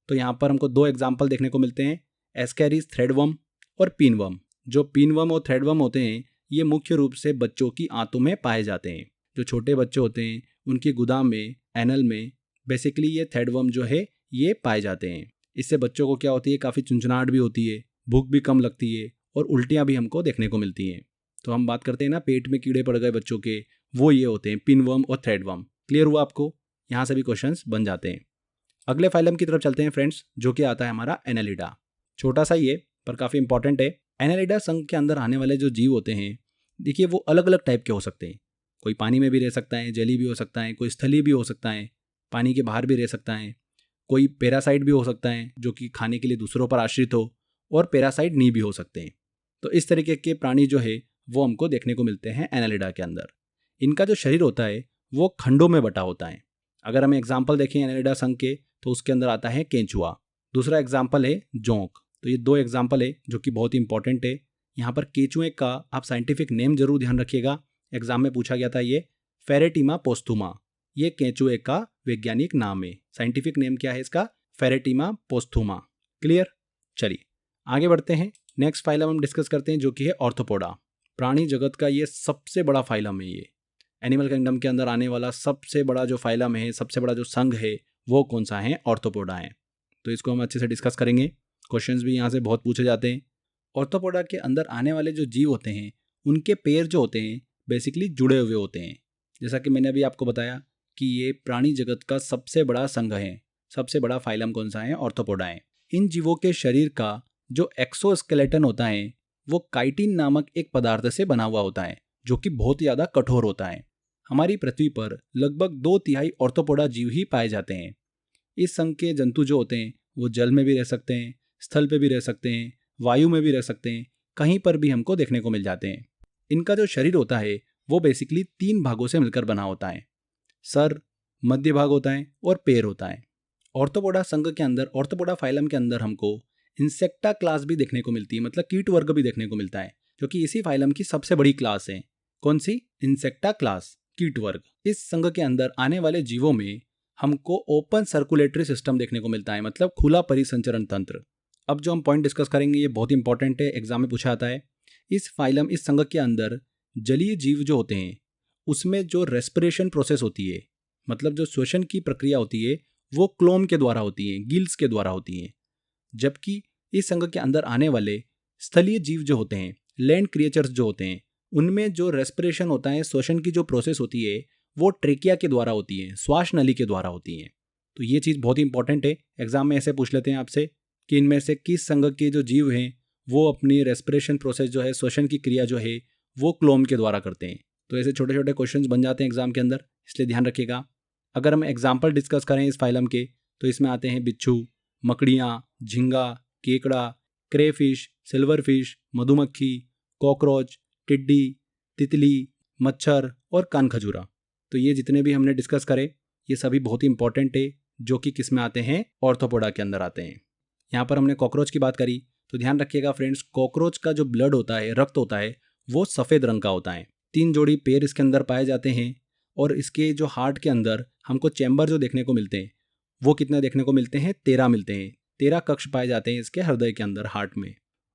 A: तो यहाँ पर हमको 2 एग्जाम्पल देखने को मिलते हैं, एस्कैरिस थ्रेडवर्म और पिनवर्म। जो पिनवर्म और थ्रेडवर्म होते हैं ये मुख्य रूप से बच्चों की आंतों में पाए जाते हैं। जो छोटे बच्चे होते हैं उनकी गुदा में, एनल में बेसिकली ये थ्रेडवर्म जो है ये पाए जाते हैं। इससे बच्चों को क्या होती है, काफ़ी चुंचनाहट भी होती है, भूख भी कम लगती है और उल्टियाँ भी हमको देखने को मिलती हैं। तो हम बात करते हैं ना पेट में कीड़े पड़ गए बच्चों के, वो ये होते हैं पिनवर्म और थ्रेडवर्म। क्लियर हुआ आपको? यहाँ से भी क्वेश्चंस बन जाते हैं। अगले फाइलम की तरफ चलते हैं फ्रेंड्स, जो कि आता है हमारा एनेलिडा। छोटा सा ही है पर काफ़ी इंपॉर्टेंट है। एनेलिडा संघ के अंदर आने वाले जो जीव होते हैं, देखिए वो अलग अलग टाइप के हो सकते हैं। कोई पानी में भी रह सकता है, जली भी हो सकता है, कोई स्थलीय भी हो सकता है, पानी के बाहर भी रह सकता है, कोई पैरासाइट भी हो सकता है जो कि खाने के लिए दूसरों पर आश्रित हो, और पैरासाइट नहीं भी हो सकते हैं। तो इस तरीके के प्राणी जो है वो हमको देखने को मिलते हैं एनेलिडा के अंदर। इनका जो शरीर होता है वो खंडों में बटा होता है। अगर हम एग्जाम्पल देखें एनेलिडा संघ के तो उसके अंदर आता है केंचुआ, दूसरा एग्जाम्पल है जोंक। तो ये 2 एग्जाम्पल है जो कि बहुत ही इंपॉर्टेंट है। यहाँ पर केंचुए का आप साइंटिफिक नेम जरूर ध्यान रखिएगा, एग्जाम में पूछा गया था ये फेरेटिमा पोस्थुमा, ये केंचुए का वैज्ञानिक नाम है। साइंटिफिक नेम क्या है इसका? फेरेटिमा पोस्थुमा। क्लियर? चलिए आगे बढ़ते हैं। नेक्स्ट फाइलम हम डिस्कस करते हैं जो कि है ऑर्थोपोडा। प्राणी जगत का ये सबसे बड़ा फाइलम है। ये एनिमल किंगडम के अंदर आने वाला सबसे बड़ा जो फाइलम है, सबसे बड़ा जो संघ है, वो कौन सा है? ऑर्थोपोडा है। तो इसको हम अच्छे से डिस्कस करेंगे। क्वेश्चंस भी यहाँ से बहुत पूछे जाते हैं। ऑर्थोपोडा के अंदर आने वाले जो जीव होते हैं उनके पैर जो होते हैं बेसिकली जुड़े हुए होते हैं। जैसा कि मैंने अभी आपको बताया कि ये प्राणी जगत का सबसे बड़ा संघ है। सबसे बड़ा फाइलम कौन सा है? ऑर्थोपोडा है। इन जीवों के शरीर का जो एक्सोस्केलेटन होता है वो काइटिन नामक एक पदार्थ से बना हुआ होता है जो कि बहुत ज़्यादा कठोर होता है। हमारी पृथ्वी पर लगभग 2/3 ऑर्थोपोडा जीव ही पाए जाते हैं। इस संघ के जंतु जो होते हैं वो जल में भी रह सकते हैं, स्थल पे भी रह सकते हैं, वायु में भी रह सकते हैं, कहीं पर भी हमको देखने को मिल जाते हैं। इनका जो शरीर होता है वो बेसिकली 3 भागों से मिलकर बना होता है। सर, मध्य भाग होता है और पैर होता है। ऑर्थोपोडा संघ के अंदर, ऑर्थोपोडा फाइलम के अंदर हमको इंसेक्टा क्लास भी देखने को मिलती है, मतलब कीट वर्ग भी देखने को मिलता है, जो कि इसी फाइलम की सबसे बड़ी क्लास है। कौन सी? इंसेक्टा क्लास, कीट वर्ग। इस संघ के अंदर आने वाले जीवों में हमको ओपन सर्कुलेटरी सिस्टम देखने को मिलता है, मतलब खुला परिसंचरण तंत्र। अब जो हम पॉइंट डिस्कस करेंगे ये बहुत इंपॉर्टेंट है, एग्जाम में पूछा आता है। इस फाइलम, इस संघ के अंदर जलीय जीव जो होते हैं उसमें जो रेस्पिरेशन प्रोसेस होती है, मतलब जो श्वसन की प्रक्रिया होती है, वो क्लोम के द्वारा होती है, गिल्स के द्वारा होती है। जबकि इस संघ के अंदर आने वाले स्थलीय जीव जो होते हैं, लैंड क्रिएचर्स जो होते हैं, उनमें जो रेस्पिरेशन होता है, श्वसन की जो प्रोसेस होती है, वो ट्रेकिया के द्वारा होती है, श्वास नली के द्वारा होती है। तो ये चीज़ बहुत ही इंपॉर्टेंट है। एग्जाम में ऐसे पूछ लेते हैं आपसे कि इनमें से किस संघ के जो जीव हैं वो अपनी रेस्पिरेशन प्रोसेस जो है, श्वसन की क्रिया जो है, वो क्लोम के द्वारा करते हैं। तो ऐसे छोटे छोटे क्वेश्चंस बन जाते हैं एग्जाम के अंदर, इसलिए ध्यान रखिएगा। अगर हम एग्जाम्पल डिस्कस करें इस फाइलम के तो इसमें आते हैं बिच्छू, मकड़ियाँ, झींगा, केकड़ा, क्रेफिश, सिल्वर फिश, मधुमक्खी, कॉकरोच, टिड्डी, तितली, मच्छर और कान खजूरा। तो ये जितने भी हमने डिस्कस करे ये सभी बहुत ही इंपॉर्टेंट है, जो कि किस में आते हैं? ऑर्थोपोडा के अंदर आते हैं। यहाँ पर हमने कॉकरोच की बात करी तो ध्यान रखिएगा फ्रेंड्स, कॉकरोच का जो ब्लड होता है, रक्त होता है, वो सफ़ेद रंग का होता है। 3 जोड़ी पैर इसके अंदर पाए जाते हैं, और इसके जो हार्ट के अंदर हमको चैम्बर जो देखने को मिलते हैं वो कितने देखने को मिलते हैं? 13 मिलते हैं। 13 कक्ष पाए जाते हैं इसके हृदय के अंदर, हार्ट में।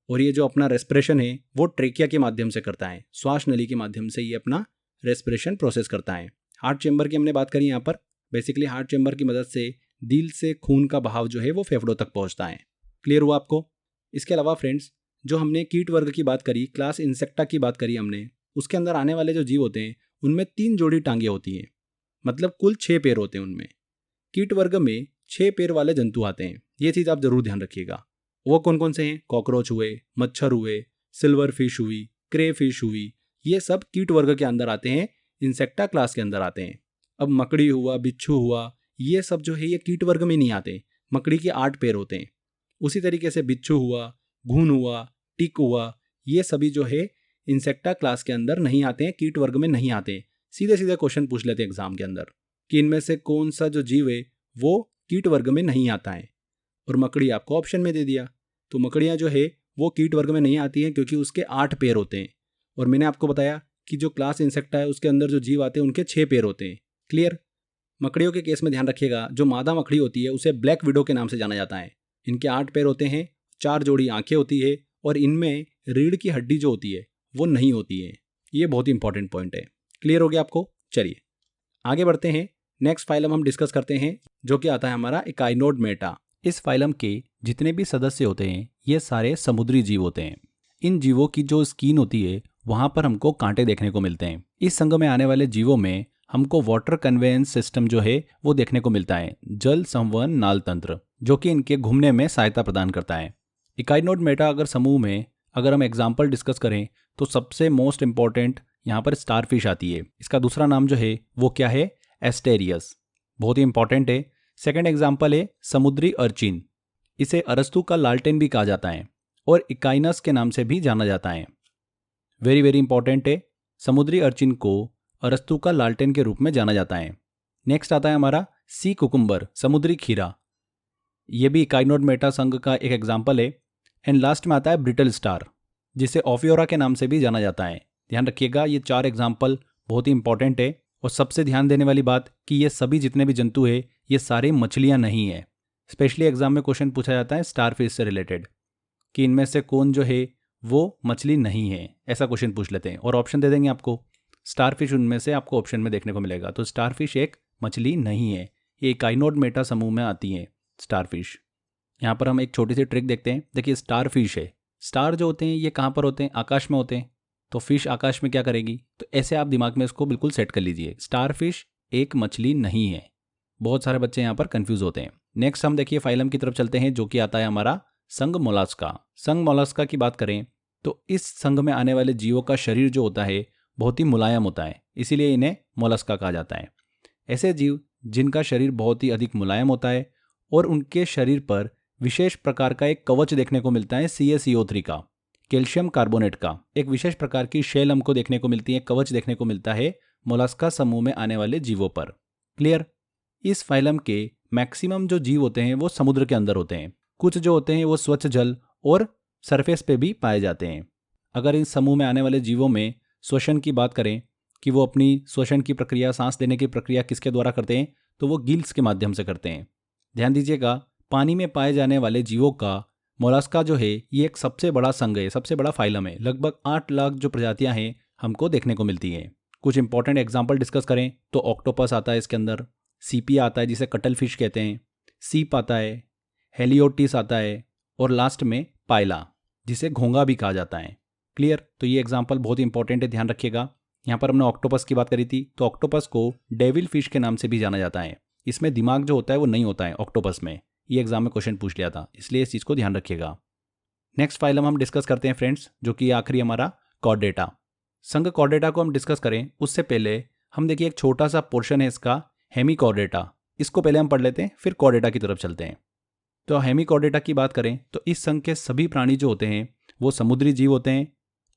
A: और ये जो अपना रेस्पिरेशन है वो ट्रेकिया के माध्यम से करता है, श्वास नली के माध्यम से ये अपना रेस्पिरेशन प्रोसेस करता है। हार्ट चैम्बर की हमने बात करी यहाँ पर, बेसिकली हार्ट चैम्बर की मदद से दिल से खून का बहाव जो है वो फेफड़ों तक पहुँचता है। क्लियर हुआ आपको? इसके अलावा फ्रेंड्स, जो हमने कीट वर्ग की बात करी, क्लास इंसेक्टा की बात करी हमने, उसके अंदर आने वाले जो जीव होते हैं उनमें 3 जोड़ी टांगे होती हैं, मतलब कुल 6 पैर होते हैं उनमें। कीट वर्ग में 6 पैर वाले जंतु आते हैं, ये चीज़ आप जरूर ध्यान रखिएगा। वो कौन कौन से हैं? कॉकरोच हुए, मच्छर हुए, सिल्वर फिश हुई, क्रे फिश हुई, ये सब कीट वर्ग के अंदर आते हैं, इंसेक्टा क्लास के अंदर आते हैं। अब मकड़ी हुआ, बिच्छू हुआ, ये सब जो है ये कीट वर्ग में नहीं आते। मकड़ी के 8 पैर होते हैं। उसी तरीके से बिच्छू हुआ, घुन हुआ, टिक हुआ, ये सभी जो है इंसेक्टा क्लास के अंदर नहीं आते हैं, कीट वर्ग में नहीं आते। सीधे सीधे क्वेश्चन पूछ लेते हैं एग्जाम के अंदर कि इनमें से कौन सा जो जीव है वो कीट वर्ग में नहीं आता है, और मकड़ी आपको ऑप्शन में दे दिया। तो मकड़ियाँ जो है वो कीट वर्ग में नहीं आती हैं क्योंकि उसके 8 पैर होते हैं, और मैंने आपको बताया कि जो क्लास इंसेक्टा है उसके अंदर जो जीव आते हैं उनके 6 पैर होते हैं। क्लियर? मकड़ियों के केस में ध्यान रखिएगा, जो मादा मकड़ी होती है उसे ब्लैक विडो के नाम से जाना जाता है। इनके 8 पैर होते हैं, 4 जोड़ी आंखें होती है, और इनमें रीढ़ की हड्डी जो होती है वो नहीं होती है। ये बहुत ही इंपॉर्टेंट पॉइंट है। क्लियर हो गया आपको? चलिए आगे बढ़ते हैं। नेक्स्ट फाइलम हम डिस्कस करते हैं जो कि आता है हमारा इकाइनोडर्मेटा। इस फाइलम के जितने भी सदस्य होते हैं ये सारे समुद्री जीव होते हैं। इन जीवों की जो स्किन होती है वहाँ पर हमको कांटे देखने को मिलते हैं। इस संघ में आने वाले जीवों में हमको वाटर कन्वेयंस सिस्टम जो है वो देखने को मिलता है, जल संवहन नाल तंत्र, जो कि इनके घूमने में सहायता प्रदान करता है। इकाइनोडर्मेटा अगर समूह में अगर हम एग्जाम्पल डिस्कस करें तो सबसे मोस्ट इंपॉर्टेंट यहाँ पर स्टारफिश आती है। इसका दूसरा नाम जो है वो क्या है? एस्टेरियस, बहुत ही इंपॉर्टेंट है। सेकंड एग्जाम्पल है समुद्री अर्चिन, इसे अरस्तु का लालटेन भी कहा जाता है और इकाइनस के नाम से भी जाना जाता है। वेरी वेरी इंपॉर्टेंट है, समुद्री अर्चिन को अरस्तु का लालटेन के रूप में जाना जाता है। नेक्स्ट आता है हमारा सी कुकुम्बर, समुद्री खीरा, ये भी इकाइनोडर्मेटा संघ का एक एग्जाम्पल है। एंड लास्ट में आता है ब्रिटल स्टार, जिसे ऑफियोरा के नाम से भी जाना जाता है। ध्यान रखिएगा, ये 4 एग्जाम्पल बहुत ही इंपॉर्टेंट है। और सबसे ध्यान देने वाली बात कि ये सभी जितने भी जंतु है ये सारे मछलियाँ नहीं है। स्पेशली एग्जाम में क्वेश्चन पूछा जाता है स्टारफिश से रिलेटेड कि इनमें से कौन जो है वो मछली नहीं है, ऐसा क्वेश्चन पूछ लेते हैं और ऑप्शन दे देंगे आपको। स्टारफिश उनमें से आपको ऑप्शन में देखने को मिलेगा, तो स्टारफिश एक मछली नहीं है, ये इकाइनोडर्मेटा समूह में आती है स्टारफिश। यहाँ पर हम एक छोटी सी ट्रिक देखते हैं। देखिए स्टारफिश है, स्टार जो होते हैं ये कहाँ पर होते हैं? आकाश में होते हैं। तो फिश आकाश में क्या करेगी? तो ऐसे आप दिमाग में इसको बिल्कुल सेट कर लीजिए, स्टारफिश एक मछली नहीं है। बहुत सारे बच्चे यहाँ पर कंफ्यूज होते हैं। नेक्स्ट हम देखिए फाइलम की तरफ चलते हैं जो कि आता है हमारा संघ मोलास्का। संघ मोलास्का की बात करें तो इस संघ में आने वाले जीवों का शरीर जो होता है बहुत ही मुलायम होता है, इसीलिए इन्हें मोलास्का कहा जाता है। ऐसे जीव जिनका शरीर बहुत ही अधिक मुलायम होता है और उनके शरीर पर विशेष प्रकार का एक कवच देखने को मिलता है CaCO3 का, कैल्शियम कार्बोनेट का एक विशेष प्रकार की शेल हमको देखने को मिलती है, कवच देखने को मिलता है मोलास्का समूह में आने वाले जीवों पर। क्लियर? इस फाइलम के मैक्सिमम जो जीव होते हैं वो समुद्र के अंदर होते हैं, कुछ जो होते हैं वो स्वच्छ जल और सरफेस पे भी पाए जाते हैं। अगर इस समूह में आने वाले जीवों में श्वसन की बात करें कि वो अपनी श्वसन की प्रक्रिया, सांस लेने की प्रक्रिया किसके द्वारा करते हैं, तो वो गिल्स के माध्यम से करते हैं। ध्यान दीजिएगा, पानी में पाए जाने वाले जीवों का मोलास्का जो है ये एक सबसे बड़ा संघ है, सबसे बड़ा फाइलम है। लगभग 8 लाख जो प्रजातियां हैं हमको देखने को मिलती हैं। कुछ इंपॉर्टेंट एग्जाम्पल डिस्कस करें तो ऑक्टोपस आता है इसके अंदर, सीपिया आता है जिसे कटल फिश कहते हैं, सीप आता है, हेलियोटिस आता है, और लास्ट में पायला जिसे घोंगा भी कहा जाता है। क्लियर? तो ये एग्जाम्पल बहुत ही इंपॉर्टेंट है, ध्यान रखिएगा। यहाँ पर हमने ऑक्टोपस की बात करी थी, तो ऑक्टोपस को डेविल फिश के नाम से भी जाना जाता है। इसमें दिमाग जो होता है वो नहीं होता है ऑक्टोपस में, ये एग्जाम में क्वेश्चन पूछ लिया था, इसलिए इस चीज़ को ध्यान रखिएगा। नेक्स्ट फाइलम हम डिस्कस करते हैं फ्रेंड्स, जो कि आखिरी हमारा कॉर्डेटा। संघ कॉर्डेटा को हम डिस्कस करें उससे पहले हम देखिए एक छोटा सा पोर्शन है इसका, हेमिकॉर्डेटा, इसको पहले हम पढ़ लेते हैं फिर कॉर्डेटा की तरफ चलते हैं। तो हेमिकॉर्डेटा की बात करें तो इस संघ के सभी प्राणी जो होते हैं वो समुद्री जीव होते हैं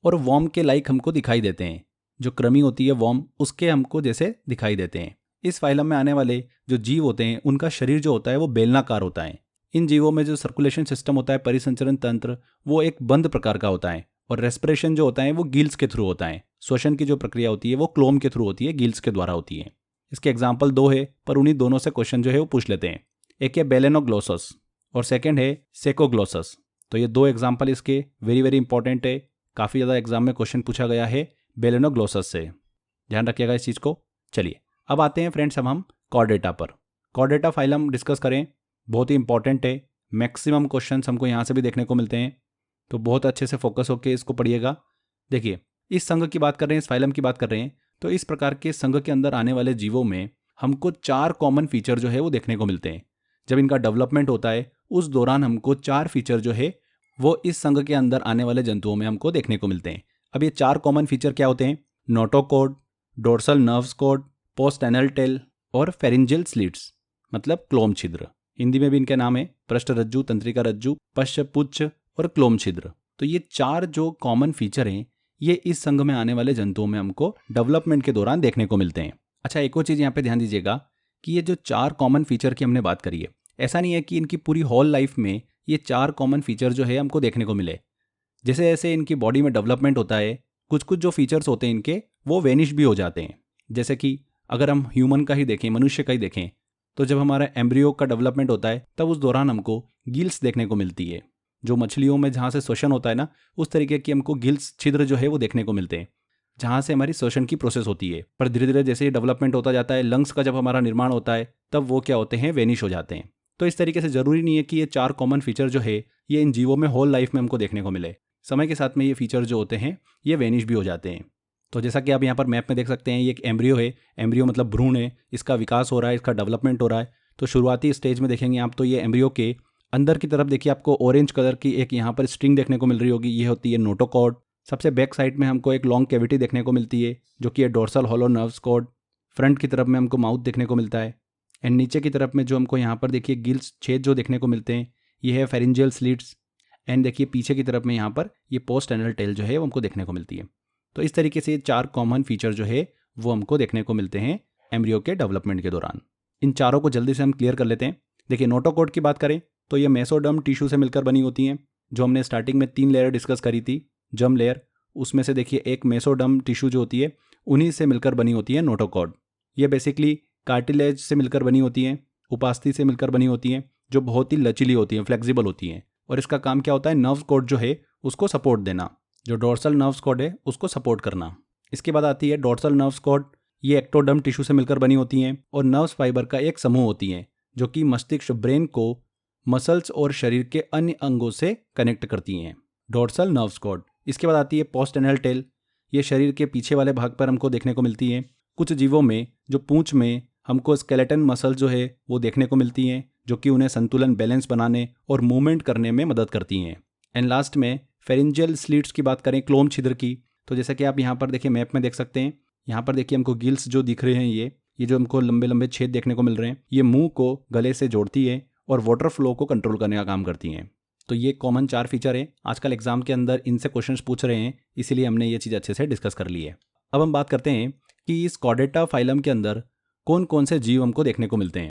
A: और वॉर्म के लाइक हमको दिखाई देते हैं। जो कृमि होती है वॉर्म, उसके हमको जैसे दिखाई देते हैं। इस फाइलम में आने वाले जो जीव होते हैं उनका शरीर जो होता है वो बेलनाकार होता है। इन जीवों में जो सर्कुलेशन सिस्टम होता है, परिसंचरण तंत्र, वो एक बंद प्रकार का होता है और रेस्पिरेशन जो होता है वो गिल्स के थ्रू होता है। श्वसन की जो प्रक्रिया होती है वो क्लोम के थ्रू होती है, गिल्स के द्वारा होती है। इसके एग्जाम्पल 2 है, पर उन्हीं दोनों से क्वेश्चन जो है वो पूछ लेते हैं। एक है बेलेनोग्लोसस और सेकेंड है सेकोग्लोसस। तो ये 2 एग्जाम्पल इसके वेरी वेरी इंपॉर्टेंट है, काफ़ी ज़्यादा एग्जाम में क्वेश्चन पूछा गया है बेलेनोग्लोसस से, ध्यान रखिएगा इस चीज़ को। चलिए अब आते हैं फ्रेंड्स हम कॉर्डेटा पर। कॉर्डेटा फाइलम डिस्कस करें, बहुत ही इंपॉर्टेंट है, मैक्सिमम क्वेश्चंस हमको यहाँ से भी देखने को मिलते हैं, तो बहुत अच्छे से फोकस होकर इसको पढ़िएगा। देखिए इस संघ की बात कर रहे हैं, इस फाइलम की बात कर रहे हैं, तो इस प्रकार के संघ के अंदर आने वाले जीवों में हमको 4 कॉमन फीचर जो है वो देखने को मिलते हैं। जब इनका डेवलपमेंट होता है उस दौरान हमको 4 फीचर जो है वो इस संघ के अंदर आने वाले जंतुओं में हमको देखने को मिलते हैं। अब ये 4 कॉमन फीचर क्या होते हैं? Notochord, dorsal nerves cord, post anal tail और फेरिंजियल स्लिट्स, मतलब क्लोम छिद्र। हिंदी में भी इनके नाम है पृष्ठ रज्जु, तंत्रिका रज्जु, पश्च पुच्छ और क्लोम छिद्र। तो ये 4 जो कॉमन फीचर हैं ये इस संघ में आने वाले जंतुओं में हमको डेवलपमेंट के दौरान देखने को मिलते हैं। अच्छा, एक और चीज़ यहाँ पे ध्यान दीजिएगा कि ये जो 4 कॉमन फीचर की हमने बात करी है, ऐसा नहीं है कि इनकी पूरी होल लाइफ में ये 4 कॉमन फीचर जो है हमको देखने को मिले। जैसे जैसे इनकी बॉडी में डेवलपमेंट होता है कुछ कुछ जो फीचर्स होते हैं इनके वो वेनिश भी हो जाते हैं। जैसे कि अगर हम ह्यूमन का ही देखें, मनुष्य का ही देखें, तो जब हमारा एम्ब्रियो का डेवलपमेंट होता है तब उस दौरान हमको गिल्स देखने को मिलती है। जो मछलियों में जहाँ से श्वसन होता है ना, उस तरीके की हमको गिल्स छिद्र जो है वो देखने को मिलते हैं जहाँ से हमारी श्वसन की प्रोसेस होती है। पर धीरे धीरे जैसे डेवलपमेंट होता जाता है, लंग्स का जब हमारा निर्माण होता है तब वो क्या होते हैं, वेनिश हो जाते हैं। तो इस तरीके से ज़रूरी नहीं है कि ये 4 कॉमन फीचर जो है ये इन जीवों में होल लाइफ में हमको देखने को मिले। समय के साथ में ये फीचर जो होते हैं ये वेनिश भी हो जाते हैं। तो जैसा कि आप यहाँ पर मैप में देख सकते हैं, ये एक एम्ब्रियो है। एम्ब्रियो मतलब भ्रूण है, इसका विकास हो रहा है, इसका डेवलपमेंट हो रहा है। तो शुरुआती स्टेज में देखेंगे आप तो ये एम्ब्रियो के अंदर की तरफ देखिए आपको ऑरेंज कलर की एक यहाँ पर स्ट्रिंग देखने को मिल रही होगी, ये होती है नोटोकॉर्ड। सबसे बैक साइड में हमको एक लॉन्ग कैविटी देखने को मिलती है जो कि है dorsal hollow nerves cord. Front की तरफ में हमको माउथ देखने को मिलता है। एंड नीचे की तरफ में जो हमको यहाँ पर देखिए गिल्स छेद जो देखने को मिलते हैं ये है फेरिंजियल स्लिट्स। एंड देखिए पीछे की तरफ में यहाँ पर ये पोस्ट एनल टेल जो है वो हमको देखने को मिलती है। तो इस तरीके से 4 कॉमन फीचर जो है वो हमको देखने को मिलते हैं एम्ब्रियो के डेवलपमेंट के दौरान। इन चारों को जल्दी से हम क्लियर कर लेते हैं। देखिए नोटोकॉर्ड की बात करें तो ये मेसोडर्म टिश्यू से मिलकर बनी होती हैं, जो हमने स्टार्टिंग में 3 लेयर डिस्कस करी थी। जर्म लेयर, उसमें से देखिए एक मेसोडर्म टिश्यू जो होती है उन्हीं से मिलकर बनी होती है नोटोकॉर्ड। ये बेसिकली कार्टिलेज से मिलकर बनी होती हैं, उपास्थि से मिलकर बनी होती हैं, जो बहुत ही लचीली होती हैं, फ्लेक्सिबल होती हैं। और इसका काम क्या होता है, नर्व कॉर्ड जो है उसको सपोर्ट देना, जो डोर्सल नर्व्स कॉर्ड है उसको सपोर्ट करना। इसके बाद आती है डोर्सल नर्व्स कॉर्ड। ये एक्टोडर्म टिश्यू से मिलकर बनी होती हैं और नर्व्स फाइबर का एक समूह होती हैं जो कि मस्तिष्क ब्रेन को मसल्स और शरीर के अन्य अंगों से कनेक्ट करती हैं, डोर्सल नर्व्स कॉर्ड। इसके बाद आती है पोस्ट एनल टेल। ये शरीर के पीछे वाले भाग पर हमको देखने को मिलती है। कुछ जीवों में जो पूंछ में हमको स्केलेटन मसल जो है वो देखने को मिलती हैं, जो कि उन्हें संतुलन, बैलेंस बनाने और मूवमेंट करने में मदद करती हैं। एंड लास्ट में फेरिंजियल स्लिट्स की बात करें, क्लोम छिद्र की, तो जैसा कि आप यहाँ पर देखिए मैप में देख सकते हैं, यहाँ पर देखिए हमको गिल्स जो दिख रहे हैं, ये जो हमको लंबे लंबे छेद देखने को मिल रहे हैं, ये मुंह को गले से जोड़ती है और वाटर फ्लो को कंट्रोल करने का काम करती हैं। तो ये कॉमन 4 फीचर है। आजकल एग्जाम के अंदर इनसे क्वेश्चंस पूछ रहे हैं, इसीलिए हमने ये चीज़ अच्छे से डिस्कस कर ली है। अब हम बात करते हैं कि इस कॉर्डेटा फाइलम के अंदर कौन कौन से जीव हमको देखने को मिलते हैं।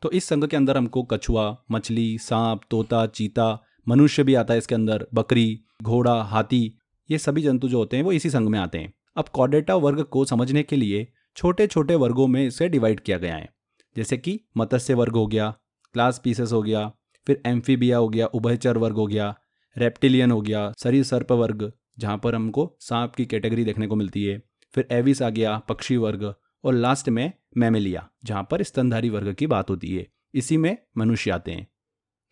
A: तो इस संघ के अंदर हमको कछुआ, मछली, सांप, तोता, चीता, मनुष्य भी आता है इसके अंदर, बकरी, घोड़ा, हाथी, ये सभी जंतु जो होते हैं वो इसी संघ में आते हैं। अब कॉर्डेटा वर्ग को समझने के लिए छोटे छोटे वर्गों में इसे डिवाइड किया गया है, जैसे कि मत्स्य वर्ग हो गया, क्लास पीसेस हो गया, फिर एम्फीबिया हो गया, उभयचर वर्ग हो गया, रेप्टिलियन हो गया, सरीसर्प वर्ग जहाँ पर हमको सांप की कैटेगरी देखने को मिलती है, फिर एविस आ गया, पक्षी वर्ग, और लास्ट में मैमेलिया जहाँ पर स्तनधारी वर्ग की बात होती है। इसी में मनुष्य आते हैं।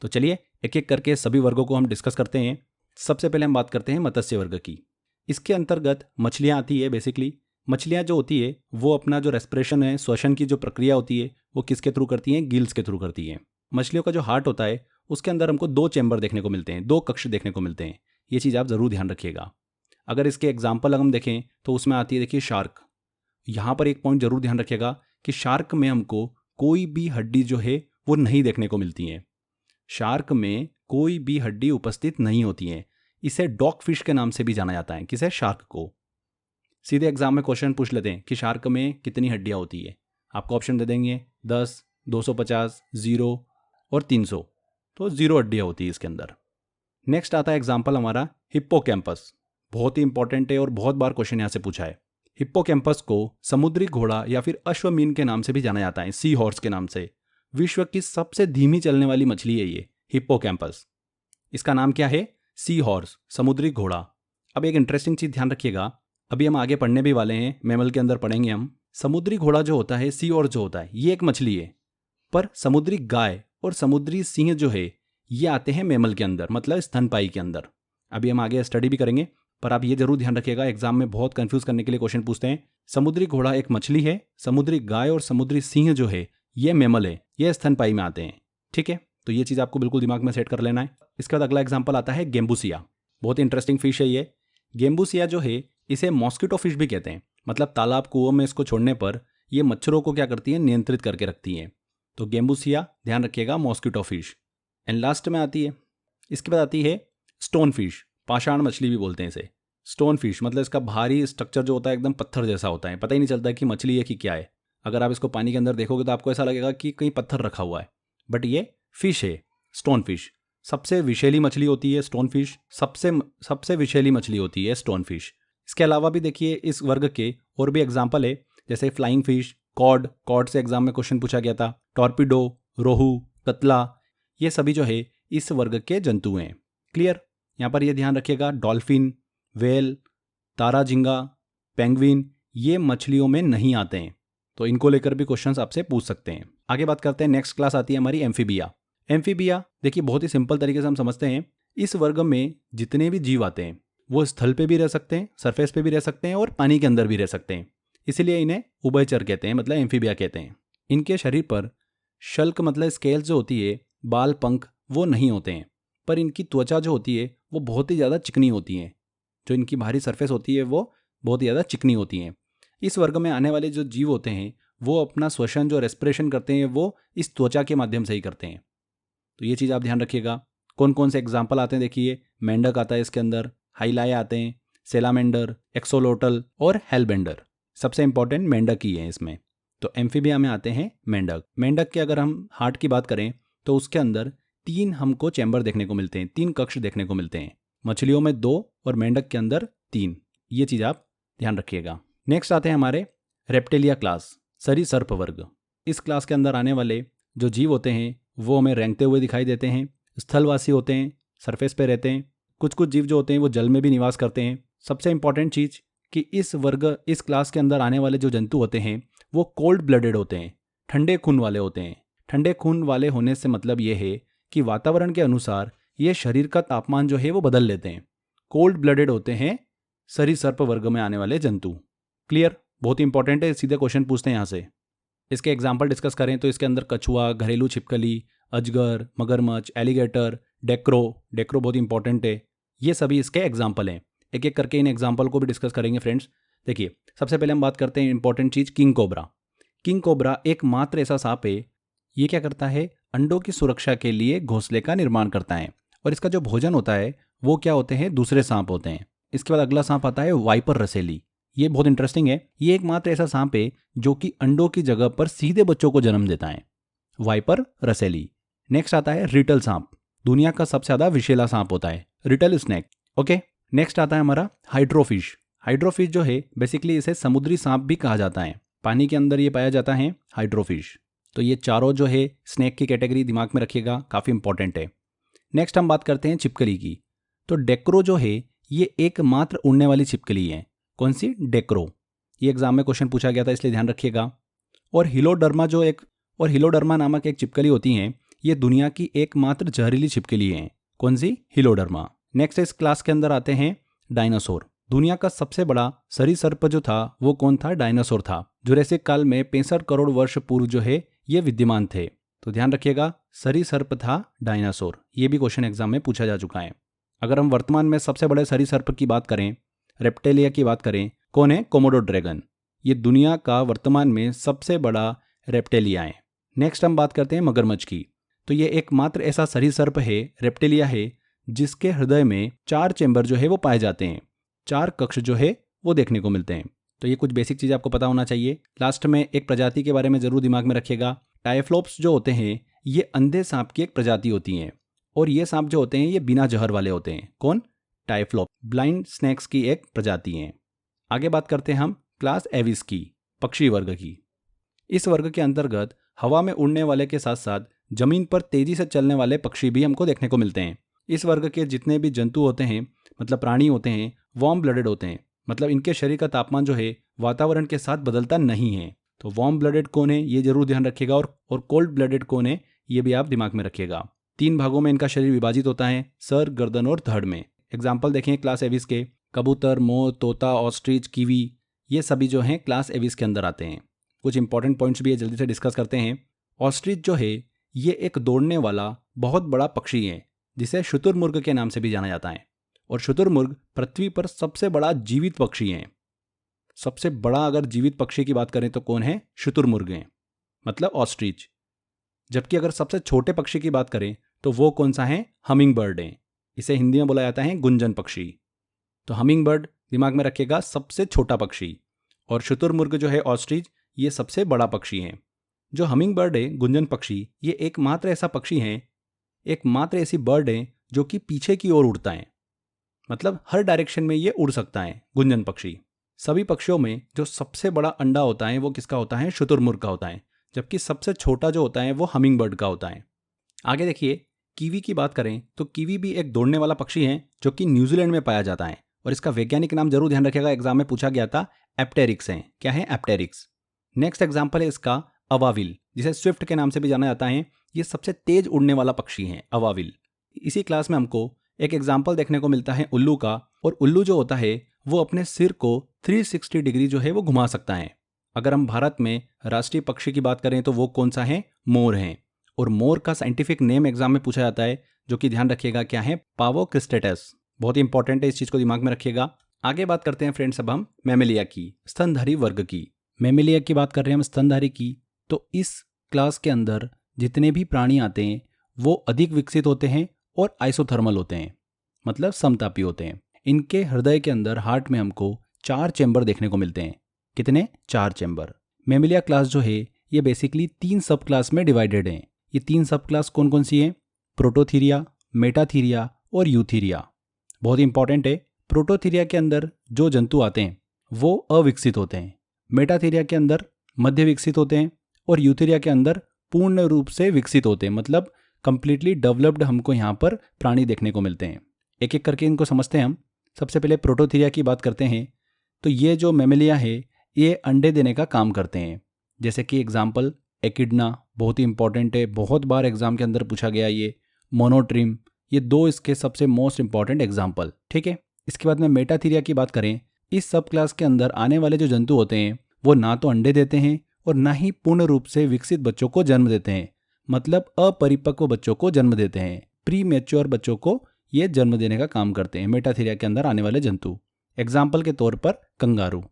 A: तो चलिए एक एक करके सभी वर्गों को हम डिस्कस करते हैं। सबसे पहले हम बात करते हैं मत्स्य वर्ग की। इसके अंतर्गत मछलियाँ आती है। बेसिकली मछलियाँ जो होती है वो अपना जो रेस्पिरेशन है, श्वसन की जो प्रक्रिया होती है वो किसके थ्रू करती हैं, गिल्स के थ्रू करती हैं। मछलियों का जो हार्ट होता है उसके अंदर हमको 2 चैम्बर देखने को मिलते हैं, 2 कक्ष देखने को मिलते हैं। ये चीज़ आप ज़रूर ध्यान रखिएगा। अगर इसके एग्जाम्पल हम देखें तो उसमें आती है देखिए शार्क। यहाँ पर एक पॉइंट जरूर ध्यान रखिएगा कि शार्क में हमको कोई भी हड्डी जो है वो नहीं देखने को मिलती है। शार्क में कोई भी हड्डी उपस्थित नहीं होती है। इसे डॉग फिश के नाम से भी जाना जाता है। किसे? शार्क को। सीधे एग्जाम में क्वेश्चन पूछ लेते हैं कि शार्क में कितनी हड्डियाँ होती है। आपको ऑप्शन दे देंगे 10, 250, 0 और 300। तो 0 हड्डियाँ होती है इसके अंदर। नेक्स्ट आता है एग्जाम्पल हमारा हिप्पोकैम्पस। बहुत ही इंपॉर्टेंट है और बहुत बार क्वेश्चन यहाँ से पूछा है। हिप्पोकैम्पस को समुद्री घोड़ा या फिर अश्वमीन के नाम से भी जाना जाता है, सी हॉर्स के नाम से। विश्व की सबसे धीमी चलने वाली मछली है ये हिप्पोकैम्पस। इसका नाम क्या है? सी हॉर्स, समुद्री घोड़ा। अब एक इंटरेस्टिंग चीज़ ध्यान रखिएगा, अभी हम आगे पढ़ने भी वाले हैं, मैमल के अंदर पढ़ेंगे हम। समुद्री घोड़ा जो होता है, सी हॉर्स जो होता है, ये एक मछली है, पर समुद्री गाय और समुद्री सिंह जो है ये आते हैं मैमल के अंदर, मतलब स्तनपायी के अंदर। अभी हम आगे स्टडी भी करेंगे। पर आप ये जरूर ध्यान रखिएगा, एग्जाम में बहुत कंफ्यूज करने के लिए क्वेश्चन पूछते हैं। समुद्री घोड़ा एक मछली है, समुद्री गाय और समुद्री सिंह जो है ये मैमल है, ये स्तनपायी में आते हैं। ठीक है, तो ये चीज़ आपको बिल्कुल दिमाग में सेट कर लेना है। इसके बाद अगला एग्जाम्पल आता है गेम्बूसिया। बहुत इंटरेस्टिंग फिश है ये। गेम्बूसिया जो है इसे मॉस्किटो फिश भी कहते हैं, मतलब तालाब कुओं में इसको छोड़ने पर ये मच्छरों को क्या करती है, नियंत्रित करके रखती हैं। तो गेम्बूसिया ध्यान रखिएगा, मॉस्किटो फिश। एंड लास्ट में आती है, इसके बाद आती है स्टोन फिश, पाषाण मछली भी बोलते हैं इसे। स्टोन फिश मतलब इसका भारी स्ट्रक्चर जो होता है एकदम पत्थर जैसा होता है, पता ही नहीं चलता कि मछली है कि क्या है। अगर आप इसको पानी के अंदर देखोगे तो आपको ऐसा लगेगा कि कहीं पत्थर रखा हुआ है, बट ये फिश है, स्टोन फिश। सबसे विषैली मछली होती है स्टोन फिश, सबसे विषैली मछली होती है स्टोन फिश। इसके अलावा भी देखिए इस वर्ग के और भी एग्जाम्पल है, जैसे फ्लाइंग फिश, कॉड से एग्जाम में क्वेश्चन पूछा गया था, टॉर्पिडो, रोहू, कतला, ये सभी जो है इस वर्ग के जंतु हैं। क्लियर? यहाँ पर ये ध्यान रखिएगा, डॉल्फिन, वेल, तारा झींगा, पेंगुइन ये मछलियों में नहीं आते हैं, तो इनको लेकर भी क्वेश्चंस आपसे पूछ सकते हैं। आगे बात करते हैं, नेक्स्ट क्लास आती है हमारी एम्फीबिया। एम्फीबिया देखिए बहुत ही सिंपल तरीके से हम समझते हैं, इस वर्ग में जितने भी जीव आते हैं वो स्थल पे भी रह सकते हैं, सरफेस पे भी रह सकते हैं और पानी के अंदर भी रह सकते हैं, इसीलिए इन्हें उभयचर कहते हैं, मतलब एम्फीबिया कहते हैं। इनके शरीर पर शल्क मतलब स्केल्स जो होती है, बाल, पंख वो नहीं होते हैं, पर इनकी त्वचा जो होती है वो बहुत ही ज़्यादा चिकनी होती है। जो इनकी बाहरी सरफेस होती है वो बहुत ही ज़्यादा चिकनी होती हैं। इस वर्ग में आने वाले जो जीव होते हैं वो अपना श्वसन जो रेस्पिरेशन करते हैं वो इस त्वचा के माध्यम से ही करते हैं, तो ये चीज़ आप ध्यान रखिएगा। कौन कौन से एग्जाम्पल आते हैं देखिए, मेंढक आता है इसके अंदर, हाइलाए आते हैं, सेलामेंडर, एक्सोलोटल और हेलबेंडर। सबसे इंपॉर्टेंट मेंढक ही है इसमें। तो एम्फीबिया में आते हैं मेंढक। मेंढक के अगर हम हार्ट की बात करें तो उसके अंदर 3 हमको चैम्बर देखने को मिलते हैं, 3 कक्ष देखने को मिलते हैं। मछलियों में 2 और मेंढक के अंदर 3, ये चीज़ आप ध्यान रखिएगा। नेक्स्ट आते हैं हमारे रेप्टेलिया क्लास, सरीसर्प वर्ग। इस क्लास के अंदर आने वाले जो जीव होते हैं वो हमें रेंगते हुए दिखाई देते हैं, स्थलवासी होते हैं, सरफेस पे रहते हैं। कुछ कुछ जीव जो होते हैं वो जल में भी निवास करते हैं। सबसे इंपॉर्टेंट चीज़ कि इस क्लास के अंदर आने वाले जो जंतु होते हैं वो कोल्ड ब्लडेड होते हैं, ठंडे खून वाले होते हैं। ठंडे खून वाले होने से मतलब ये है कि वातावरण के अनुसार ये शरीर का तापमान जो है वो बदल लेते हैं। कोल्ड ब्लडेड होते हैं सरीसर्प वर्ग में आने वाले जंतु। क्लियर? बहुत इंपॉर्टेंट है, सीधे क्वेश्चन पूछते हैं यहाँ से। इसके एग्जाम्पल डिस्कस करें तो इसके अंदर कछुआ, घरेलू छिपकली, अजगर, मगरमच्छ, एलिगेटर, डेक्रो बहुत इंपॉर्टेंट है। ये सभी इसके एग्जाम्पल हैं। एक एक करके इन एग्जाम्पल को भी डिस्कस करेंगे फ्रेंड्स। देखिए सबसे पहले हम बात करते हैं इंपॉर्टेंट चीज़, किंग कोबरा। किंग कोबरा एकमात्र ऐसा सांप है, ये क्या करता है, अंडों की सुरक्षा के लिए घोंसले का निर्माण करता है, और इसका जो भोजन होता है वो क्या होते हैं, दूसरे सांप होते हैं। इसके बाद अगला सांप आता है वाइपर रसेली। ये बहुत इंटरेस्टिंग है, ये एकमात्र ऐसा सांप है जो कि अंडों की जगह पर सीधे बच्चों को जन्म देता है, वाइपर रसेली। नेक्स्ट आता है रिटल सांप, दुनिया का सबसे ज़्यादा विषैला सांप होता है, रिटल स्नेक। ओके, नेक्स्ट आता है हमारा हाइड्रोफिश। हाइड्रोफिश जो है बेसिकली इसे समुद्री सांप भी कहा जाता है, पानी के अंदर ये पाया जाता है हाइड्रोफिश। तो ये चारों जो है स्नेक की कैटेगरी दिमाग में रखिएगा, काफ़ी इंपॉर्टेंट है। नेक्स्ट हम बात करते हैं छिपकली की। तो डेक्रो जो है ये एकमात्र उड़ने वाली छिपकली है। कौन सी? डेक्रो। ये एग्जाम में क्वेश्चन पूछा गया था, इसलिए ध्यान रखिएगा। और हिलोडर्मा नामक एक छिपकली होती है, ये दुनिया की एकमात्र जहरीली छिपकली है। कौन सी? हिलोडर्मा। नेक्स्ट इस क्लास के अंदर आते हैं डायनासोर। दुनिया का सबसे बड़ा सरीसर्प जो था वो कौन था? डायनासोर था। जुरासिक काल में 65 करोड़ वर्ष पूर्व जो है ये विद्यमान थे। तो ध्यान रखिएगा, सरीसर्प था डायनासोर। ये भी क्वेश्चन एग्जाम में पूछा जा चुका है। अगर हम वर्तमान में सबसे बड़े सरीसर्प की बात करें, रेप्टेलिया की बात करें, कौन है? Komodo dragon. ये दुनिया का वर्तमान में सबसे बड़ा रेप्टेलिया है। नेक्स्ट हम बात करते हैं मगरमच्छ की। तो ये एकमात्र ऐसा सरीसर्प है, रेप्टेलिया है, जिसके हृदय में 4 चेंबर जो है वो पाए जाते हैं, 4 कक्ष जो है वो देखने को मिलते हैं। तो ये कुछ बेसिक चीज़ आपको पता होना चाहिए। लास्ट में एक प्रजाति के बारे में जरूर दिमाग में रखिएगा। टाइफ्लोप्स जो होते हैं ये अंधे सांप की एक प्रजाति होती हैं, और ये सांप जो होते हैं ये बिना जहर वाले होते हैं। कौन? टाइफ्लोप, ब्लाइंड स्नेक्स की एक प्रजाति है। आगे बात करते हैं हम क्लास एविस की, पक्षी वर्ग की। इस वर्ग के अंतर्गत हवा में उड़ने वाले के साथ साथ जमीन पर तेजी से चलने वाले पक्षी भी हमको देखने को मिलते हैं। इस वर्ग के जितने भी जंतु होते हैं, मतलब प्राणी होते हैं, वार्म ब्लडेड होते हैं, मतलब इनके शरीर का तापमान जो है वातावरण के साथ बदलता नहीं है। तो वार्म ब्लडेड कौन है ये जरूर ध्यान रखिएगा, और कोल्ड ब्लडेड कौन है ये भी आप दिमाग में रखिएगा। 3 भागों में इनका शरीर विभाजित होता है, सर, गर्दन और धड़ में। एग्जाम्पल देखें क्लास एविस के, कबूतर, मोर, तोता, ऑस्ट्रिच, कीवी, ये सभी जो हैं क्लास एविस के अंदर आते हैं। कुछ इंपॉर्टेंट पॉइंट्स भी है, जल्दी से डिस्कस करते हैं। ऑस्ट्रिच जो है ये एक दौड़ने वाला बहुत बड़ा पक्षी है जिसे शुतुरमुर्ग के नाम से भी जाना जाता है। और शुतुरमुर्ग पृथ्वी पर सबसे बड़ा जीवित पक्षी है। सबसे बड़ा अगर जीवित पक्षी की बात करें तो कौन है? शुतुरमुर्ग हैं, मतलब ऑस्ट्रिच। जबकि अगर सबसे छोटे पक्षी की बात करें तो वो कौन सा है? हमिंग बर्ड है। इसे हिंदी में बोला जाता है गुंजन पक्षी। तो हमिंग बर्ड दिमाग में रखिएगा, सबसे छोटा पक्षी। और शुतुरमुर्ग जो है ऑस्ट्रिच, ये सबसे बड़ा पक्षी है। जो हमिंग बर्ड है, गुंजन पक्षी, ये एकमात्र ऐसा पक्षी है, एकमात्र ऐसी बर्ड है जो कि पीछे की ओर उड़ता है। मतलब हर डायरेक्शन में ये उड़ सकता है गुंजन पक्षी। सभी पक्षियों में जो सबसे बड़ा अंडा होता है वो किसका होता है? शुतुरमुर्ग का होता है। जबकि सबसे छोटा जो होता है वो हमिंग बर्ड का होता है। आगे देखिए, कीवी की बात करें तो कीवी भी एक दौड़ने वाला पक्षी है जो कि न्यूजीलैंड में पाया जाता है। और इसका वैज्ञानिक नाम जरूर ध्यान रखिएगा, एग्जाम में पूछा गया था। एप्टेरिक्स है। क्या है? एप्टेरिक्स। नेक्स्ट एग्जाम्पल है इसका अवाविल, जिसे स्विफ्ट के नाम से भी जाना जाता है। ये सबसे तेज उड़ने वाला पक्षी है अवाविल। इसी क्लास में हमको एक एग्जाम्पल देखने को मिलता है उल्लू का। और उल्लू जो होता है वो अपने सिर को 360 डिग्री जो है वो घुमा सकता है। अगर हम भारत में राष्ट्रीय पक्षी की बात करें तो वो कौन सा है? मोर है। और मोर का साइंटिफिक नेम एग्जाम में पूछा जाता है, जो कि ध्यान रखिएगा क्या है? पावो क्रिस्टेटस। बहुत इंपॉर्टेंट है, इस चीज को दिमाग में रखिएगा। आगे बात करते हैं फ्रेंड्स अब हम मैमेलिया की, स्तनधारी वर्ग की। मैमेलिया की बात कर रहे हैं हम, स्तनधारी की। तो इस क्लास के अंदर जितने भी प्राणी आते हैं वो अधिक विकसित होते हैं और आइसोथर्मल होते हैं, मतलब समतापी होते हैं। इनके हृदय के अंदर, हार्ट में, हमको 4 चैम्बर देखने को मिलते हैं। कितने? 4 चैम्बर। मैमेलिया क्लास जो है ये बेसिकली 3 सब क्लास में डिवाइडेड हैं। ये 3 सब क्लास कौन कौन सी हैं? प्रोटोथीरिया, मेटाथीरिया और यूथीरिया। बहुत इंपॉर्टेंट है। प्रोटोथीरिया के अंदर जो जंतु आते हैं वो अविकसित होते हैं। मेटाथीरिया के अंदर मध्य विकसित होते हैं। और यूथीरिया के अंदर पूर्ण रूप से विकसित होते हैं, मतलब कंप्लीटली डेवलप्ड हमको यहाँ पर प्राणी देखने को मिलते हैं। एक एक करके इनको समझते हैं हम। सबसे पहले प्रोटोथीरिया की बात करते हैं। तो ये जो मैमेलिया है ये अंडे देने का काम करते हैं। जैसे कि एग्जाम्पल एकिडना, बहुत ही इंपॉर्टेंट है, बहुत बार एग्जाम के अंदर पूछा गया ये। मोनोट्रिम, ये 2 इसके सबसे मोस्ट इंपॉर्टेंट एग्जाम्पल। ठीक है। इसके बाद में मेटाथीरिया की बात करें, इस सब क्लास के अंदर आने वाले जो जंतु होते हैं वो ना तो अंडे देते हैं और ना ही पूर्ण रूप से विकसित बच्चों को जन्म देते हैं, मतलब अपरिपक्व बच्चों को जन्म देते हैं। प्री मैच्योर बच्चों को ये जन्म देने का काम करते हैं मेटाथीरिया के अंदर आने वाले जंतु। एग्जाम्पल के तौर पर कंगारू,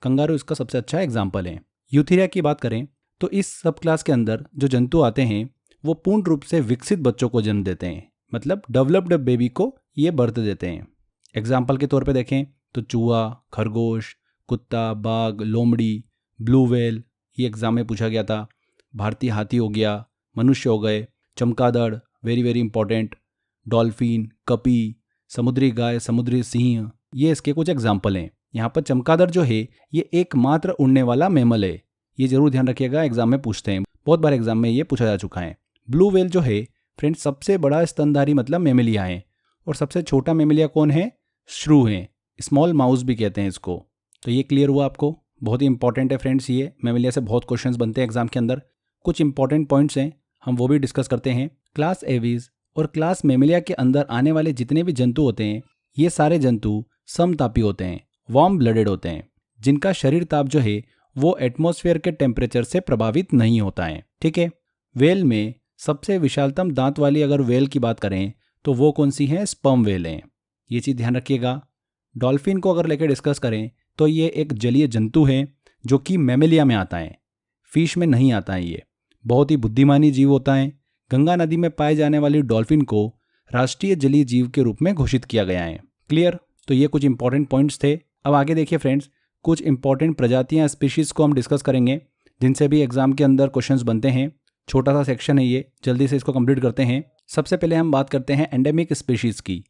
A: कंगारू इसका सबसे अच्छा एग्जाम्पल है। यूथीरिया की बात करें तो इस सब क्लास के अंदर जो जंतु आते हैं वो पूर्ण रूप से विकसित बच्चों को जन्म देते हैं, मतलब डेवलप्ड बेबी को ये बर्थ देते हैं। एग्जाम्पल के तौर पे देखें तो चूहा, खरगोश, कुत्ता, बाघ, लोमड़ी, ब्लू व्हेल, ये एग्जाम में पूछा गया था। भारतीय हाथी हो गया, मनुष्य हो गए, चमगादड़, वेरी वेरी इंपॉर्टेंट, डॉल्फिन, कपी, समुद्री गाय, समुद्री सिंह, ये इसके कुछ एग्जाम्पल हैं। यहाँ पर चमगादड़ जो है ये एकमात्र उड़ने वाला मैमल है। ये जरूर ध्यान रखिएगा, एग्जाम में पूछते हैं, बहुत बार एग्जाम में ये पूछा जा चुका है। ब्लू व्हेल जो है फ्रेंड्स सबसे बड़ा स्तनधारी मतलब मैमेलिया है। और सबसे छोटा मैमेलिया कौन है? श्रू है, स्मॉल माउस भी कहते हैं इसको। तो ये क्लियर हुआ आपको? बहुत ही इंपॉर्टेंट है फ्रेंड्स, ये मैमेलिया से बहुत क्वेश्चंस बनते हैं एग्जाम के अंदर। कुछ इंपॉर्टेंट पॉइंट्स हैं, हम वो भी डिस्कस करते हैं। क्लास एविस और क्लास मैमेलिया के अंदर आने वाले जितने भी जंतु होते हैं ये सारे जंतु समतापी होते हैं, वार्म ब्लडेड होते हैं, जिनका शरीर ताप जो है वो एटमॉस्फेयर के टेम्परेचर से प्रभावित नहीं होता है। ठीक है। व्हेल में सबसे विशालतम दांत वाली अगर व्हेल की बात करें तो वो कौन सी है? स्पर्म व्हेल है। ये चीज़ ध्यान रखिएगा। डॉल्फिन को अगर लेकर डिस्कस करें तो ये एक जलीय जंतु है जो कि मैमेलिया में आता है, फिश में नहीं आता है। ये बहुत ही बुद्धिमानी जीव होता है। गंगा नदी में पाए जाने वाली डॉल्फिन को राष्ट्रीय जलीय जीव के रूप में घोषित किया गया है। क्लियर? तो ये कुछ इंपॉर्टेंट पॉइंट्स थे। अब आगे देखिए फ्रेंड्स, कुछ इंपॉर्टेंट प्रजातियां, स्पीशीज़ को हम डिस्कस करेंगे जिनसे भी एग्जाम के अंदर क्वेश्चंस बनते हैं। छोटा सा सेक्शन है ये, जल्दी से इसको कंप्लीट करते हैं। सबसे पहले हम बात करते हैं एंडेमिक स्पीशीज़ की,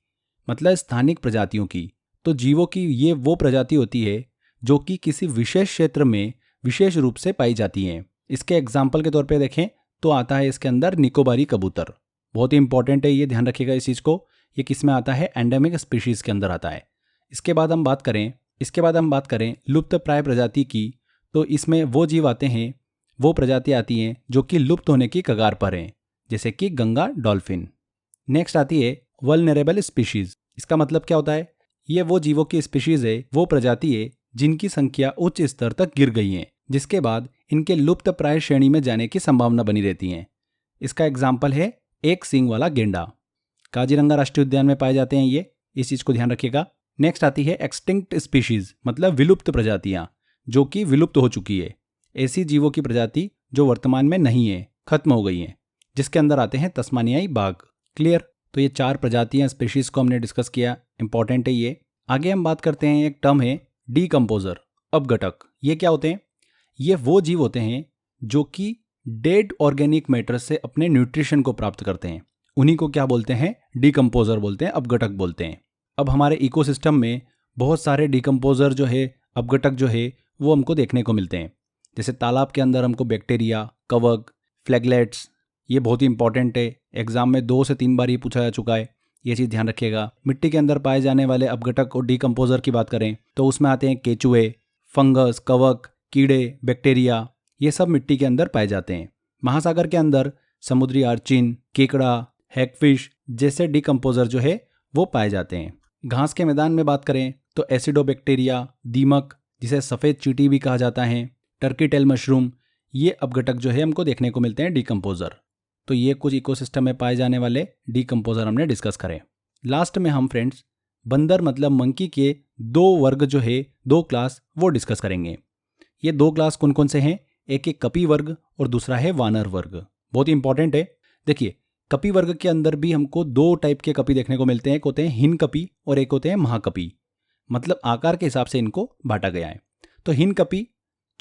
A: मतलब स्थानिक प्रजातियों की। तो जीवों की ये वो प्रजाति होती है जो कि किसी विशेष क्षेत्र में विशेष रूप से पाई जाती हैं। इसके एग्जाम्पल के तौर पे देखें तो आता है इसके अंदर निकोबारी कबूतर। बहुत ही इंपॉर्टेंट है, ये ध्यान रखिएगा इस चीज़ को। ये किस में आता है? एंडेमिक स्पीशीज़ के अंदर आता है। इसके बाद हम बात करें लुप्त प्राय प्रजाति की, तो इसमें वो जीव आते हैं, वो प्रजाति आती हैं जो कि लुप्त होने की कगार पर हैं, जैसे कि गंगा डॉल्फिन। नेक्स्ट आती है वल्नरेबल स्पीशीज़। इसका मतलब क्या होता है? ये वो जीवों की स्पीशीज है, वो प्रजाति है जिनकी संख्या उच्च स्तर तक गिर गई है, जिसके बाद इनके लुप्त प्राय श्रेणी में जाने की संभावना बनी रहती है। इसका एग्जाम्पल है एक सींग वाला गेंडा, काजीरंगा राष्ट्रीय उद्यान में पाए जाते हैं ये, इस चीज को ध्यान रखिएगा। नेक्स्ट आती है एक्सटिंक्ट स्पीशीज, मतलब विलुप्त प्रजातियां जो कि विलुप्त हो चुकी है, ऐसी जीवों की प्रजाति जो वर्तमान में नहीं है, खत्म हो गई है, जिसके अंदर आते हैं तस्मानियाई बाघ। क्लियर? तो ये 4 प्रजातियां, स्पीशीज को हमने डिस्कस किया, इंपॉर्टेंट है ये। आगे हम बात करते हैं, एक टर्म है डीकम्पोजर, अपघटक। ये क्या होते हैं? ये वो जीव होते हैं जो कि डेड ऑर्गेनिक मैटर से अपने न्यूट्रिशन को प्राप्त करते हैं, उन्हीं को क्या बोलते हैं? डीकम्पोजर बोलते हैं, अपघटक बोलते हैं। अब हमारे इकोसिस्टम में बहुत सारे डीकम्पोजर जो है, अपघटक जो है, वो हमको देखने को मिलते हैं। जैसे तालाब के अंदर हमको बैक्टीरिया, कवक, फ्लैगलेट्स, ये बहुत ही इंपॉर्टेंट है, एग्जाम में 2 से 3 बार ये पूछा जा चुका है, ये चीज़ ध्यान रखिएगा। मिट्टी के अंदर पाए जाने वाले अपघटक और डीकम्पोजर की बात करें तो उसमें आते हैं केचुए, फंगस, कवक, कीड़े, बैक्टीरिया, ये सब मिट्टी के अंदर पाए जाते हैं। महासागर के अंदर समुद्री आर्चिन, केकड़ा, हैगफिश जैसे डीकम्पोजर जो है वो पाए जाते हैं। घास के मैदान में बात करें तो एसिडोबैक्टीरिया, दीमक जिसे सफ़ेद चींटी भी कहा जाता है, टर्की टेल मशरूम, ये अपघटक जो है हमको देखने को मिलते हैं, डीकम्पोजर। तो ये कुछ इकोसिस्टम में पाए जाने वाले डीकम्पोजर हमने डिस्कस करें। लास्ट में हम फ्रेंड्स बंदर मतलब मंकी के 2 वर्ग जो है, 2 क्लास, वो डिस्कस करेंगे। ये 2 क्लास कौन कौन से हैं? एक एक कपी वर्ग और दूसरा है वानर वर्ग। बहुत ही इंपॉर्टेंट है। देखिए, कपी वर्ग के अंदर भी हमको 2 टाइप के कपी देखने को मिलते हैं, एक होते हैं हिन कपी और एक होते हैं महाकपी, मतलब आकार के हिसाब से इनको बांटा गया है। तो हिन कपी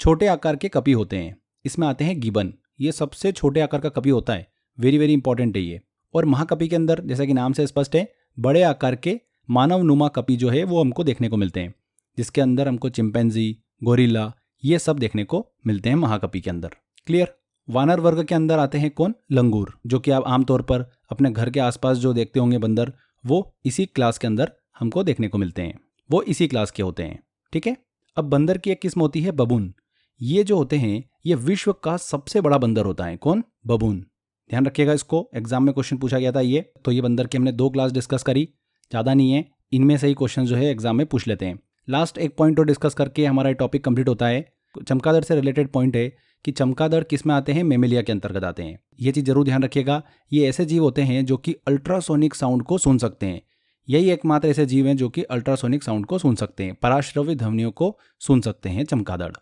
A: छोटे आकार के कपी होते हैं, इसमें आते हैं गिबन, ये सबसे छोटे आकार का कपी होता है, वेरी वेरी इंपॉर्टेंट है ये। और महाकपी के अंदर जैसा कि नाम से स्पष्ट है, बड़े आकार के मानव नुमा कपी जो है वो हमको देखने को मिलते हैं, जिसके अंदर हमको चिंपैंजी, गोरिल्ला, ये सब देखने को मिलते हैं महाकपी के अंदर। क्लियर? वानर वर्ग के अंदर आते हैं कौन? लंगूर, जो कि आप आमतौर पर अपने घर के आसपास जो देखते होंगे बंदर, वो इसी क्लास के अंदर हमको देखने को मिलते हैं, वो इसी क्लास के होते हैं। ठीक है? अब बंदर की एक किस्म होती है बबून। ये जो होते हैं ये विश्व का सबसे बड़ा बंदर होता है। कौन? बबून। ध्यान रखिएगा, इसको एग्जाम में क्वेश्चन पूछा गया था ये। तो ये बंदर की हमने 2 क्लास डिस्कस करी, ज़्यादा नहीं है, इनमें से ही क्वेश्चन जो है एग्जाम में पूछ लेते हैं। लास्ट एक पॉइंट और डिस्कस करके हमारा टॉपिक कंप्लीट होता है। चमगादड़ से रिलेटेड पॉइंट है कि चमगादड़ किस में आते हैं? मेमेलिया के अंतर्गत आते हैं। ये चीज़ जरूर ध्यान रखिएगा। ये ऐसे जीव होते हैं जो कि अल्ट्रासोनिक साउंड को सुन सकते हैं, यही एकमात्र ऐसे जीव हैं जो कि अल्ट्रासोनिक साउंड को सुन सकते हैं, पराश्रव्य ध्वनियों को सुन सकते हैं चमगादड़।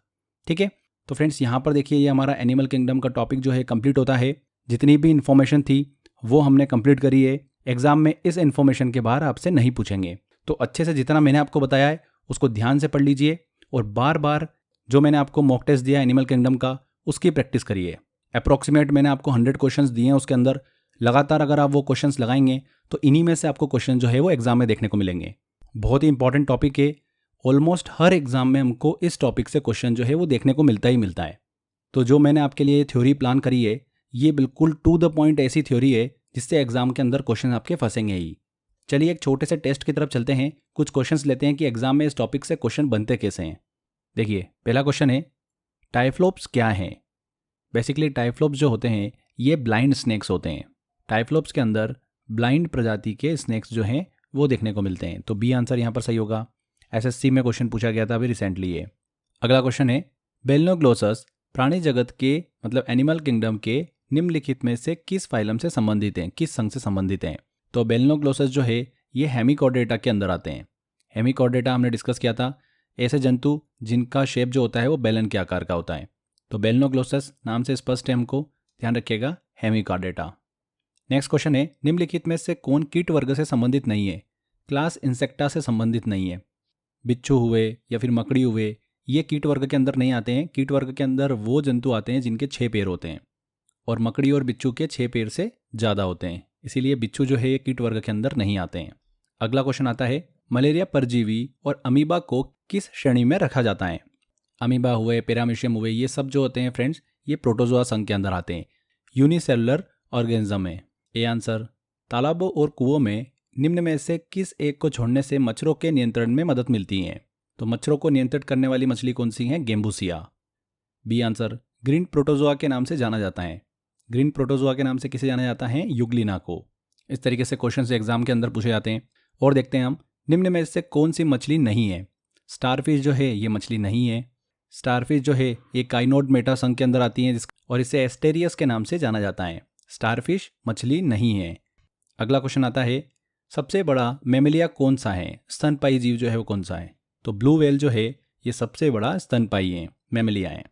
A: ठीक है? तो फ्रेंड्स, यहाँ पर देखिए, ये हमारा एनिमल किंगडम का टॉपिक जो है कंप्लीट होता है। जितनी भी इन्फॉर्मेशन थी वो हमने कंप्लीट करी है। एग्जाम में इस इन्फॉर्मेशन के बाहर आपसे नहीं पूछेंगे, तो अच्छे से जितना मैंने आपको बताया है उसको ध्यान से पढ़ लीजिए और बार बार जो मैंने आपको मॉक टेस्ट दिया एनिमल किंगडम का, उसकी प्रैक्टिस करिए। अप्रॉक्सीमेट मैंने आपको 100 क्वेश्चंस दिए हैं, उसके अंदर लगातार अगर आप वो क्वेश्चंस लगाएंगे तो इन्हीं में से आपको क्वेश्चन जो है वो एग्जाम में देखने को मिलेंगे। बहुत ही इंपॉर्टेंट टॉपिक है, ऑलमोस्ट हर एग्जाम में हमको इस टॉपिक से क्वेश्चन जो है वो देखने को मिलता ही मिलता है। तो जो मैंने आपके लिए थ्योरी प्लान करी है, ये बिल्कुल टू द पॉइंट ऐसी थ्योरी है जिससे एग्जाम के अंदर क्वेश्चन आपके फंसेंगे ही। चलिए एक छोटे से टेस्ट की तरफ चलते हैं, कुछ क्वेश्चंस लेते हैं कि एग्जाम में इस टॉपिक से क्वेश्चन बनते कैसे हैं। देखिए, पहला क्वेश्चन है, टाइफ्लोप्स क्या हैं? बेसिकली टाइफ्लोप्स जो होते हैं ये ब्लाइंड स्नेक्स होते हैं। टाइफ्लोप्स के अंदर ब्लाइंड प्रजाति के स्नेक्स जो हैं वो देखने को मिलते हैं। तो बी आंसर यहाँ पर सही होगा। एसएससी में क्वेश्चन पूछा गया था अभी रिसेंटली ये। अगला क्वेश्चन है, बेलनोग्लोसस प्राणी जगत के मतलब एनिमल किंगडम के निम्नलिखित में से किस फाइलम से संबंधित हैं, किस संघ से संबंधित हैं? तो बेलनोग्लोसस जो है ये हेमिकॉर्डेटा के अंदर आते हैं। हेमिकॉर्डेटा हमने डिस्कस किया था, ऐसे जंतु जिनका शेप जो होता है वो बेलन के आकार का होता है। तो बेलनोग्लोसस नाम से स्पष्ट है, हमको ध्यान रखिएगा, हेमिकॉर्डेटा। नेक्स्ट क्वेश्चन है, निम्नलिखित में से कौन कीट वर्ग से संबंधित नहीं है? क्लास इंसेक्टा से संबंधित नहीं है। बिच्छू हुए या फिर मकड़ी हुए, ये कीट वर्ग के अंदर नहीं आते हैं। कीट वर्ग के अंदर वो जंतु आते हैं जिनके 6 पैर होते हैं, और मकड़ी और बिच्छू के 6 पैर से ज़्यादा होते हैं, इसीलिए बिच्छू जो है ये कीट वर्ग के अंदर नहीं आते हैं। अगला क्वेश्चन आता है, मलेरिया परजीवी और अमीबा को किस श्रेणी में रखा जाता है? अमीबा हुए, पैरामीशियम हुए, ये सब जो होते हैं फ्रेंड्स ये प्रोटोजोआ संघ के अंदर आते हैं, यूनिसेलुलर ऑर्गेनिज्म है। A answer. तालाबों और कुओं में निम्न में से किस एक को छोड़ने से मच्छरों के नियंत्रण में मदद मिलती है? तो मच्छरों को नियंत्रित करने वाली मछली कौन सी है? Gambusia. B answer. Green protozoa के नाम से जाना जाता है। ग्रीन प्रोटोजोआ के नाम से किसे जाना जाता है? युग्लिना को। इस तरीके से क्वेश्चन एग्जाम के अंदर पूछे जाते हैं। और देखते हैं हम निम्न में से कौन सी मछली नहीं है? स्टारफिश जो है ये मछली नहीं है। स्टारफिश जो है ये काइनोड मेटा संघ के अंदर आती है और इसे एस्टेरियस के नाम से जाना जाता है। स्टारफिश मछली नहीं है। अगला क्वेश्चन आता है, सबसे बड़ा मेमेलिया कौन सा है? स्तनपायी जीव जो है वो कौन सा है? तो ब्लू व्हेल जो है ये सबसे बड़ा स्तनपायी है, मेमेलिया है।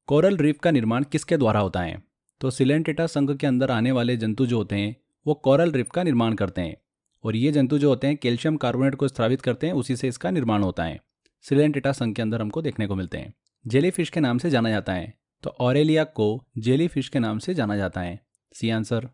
A: कोरल रीफ का निर्माण किसके द्वारा होता है? तो सिलेंटेटा संघ के अंदर आने वाले जंतु जो होते हैं वो कोरल रीफ का निर्माण करते हैं और ये जंतु जो होते हैं कैल्शियम कार्बोनेट को स्रावित करते हैं, उसी से इसका निर्माण होता है। सिलेंटेटा संघ के अंदर हमको देखने को मिलते हैं। जेलीफिश के नाम से जाना जाता है, तो ऑरेलिया को जेलीफिश के नाम से जाना जाता है। C answer.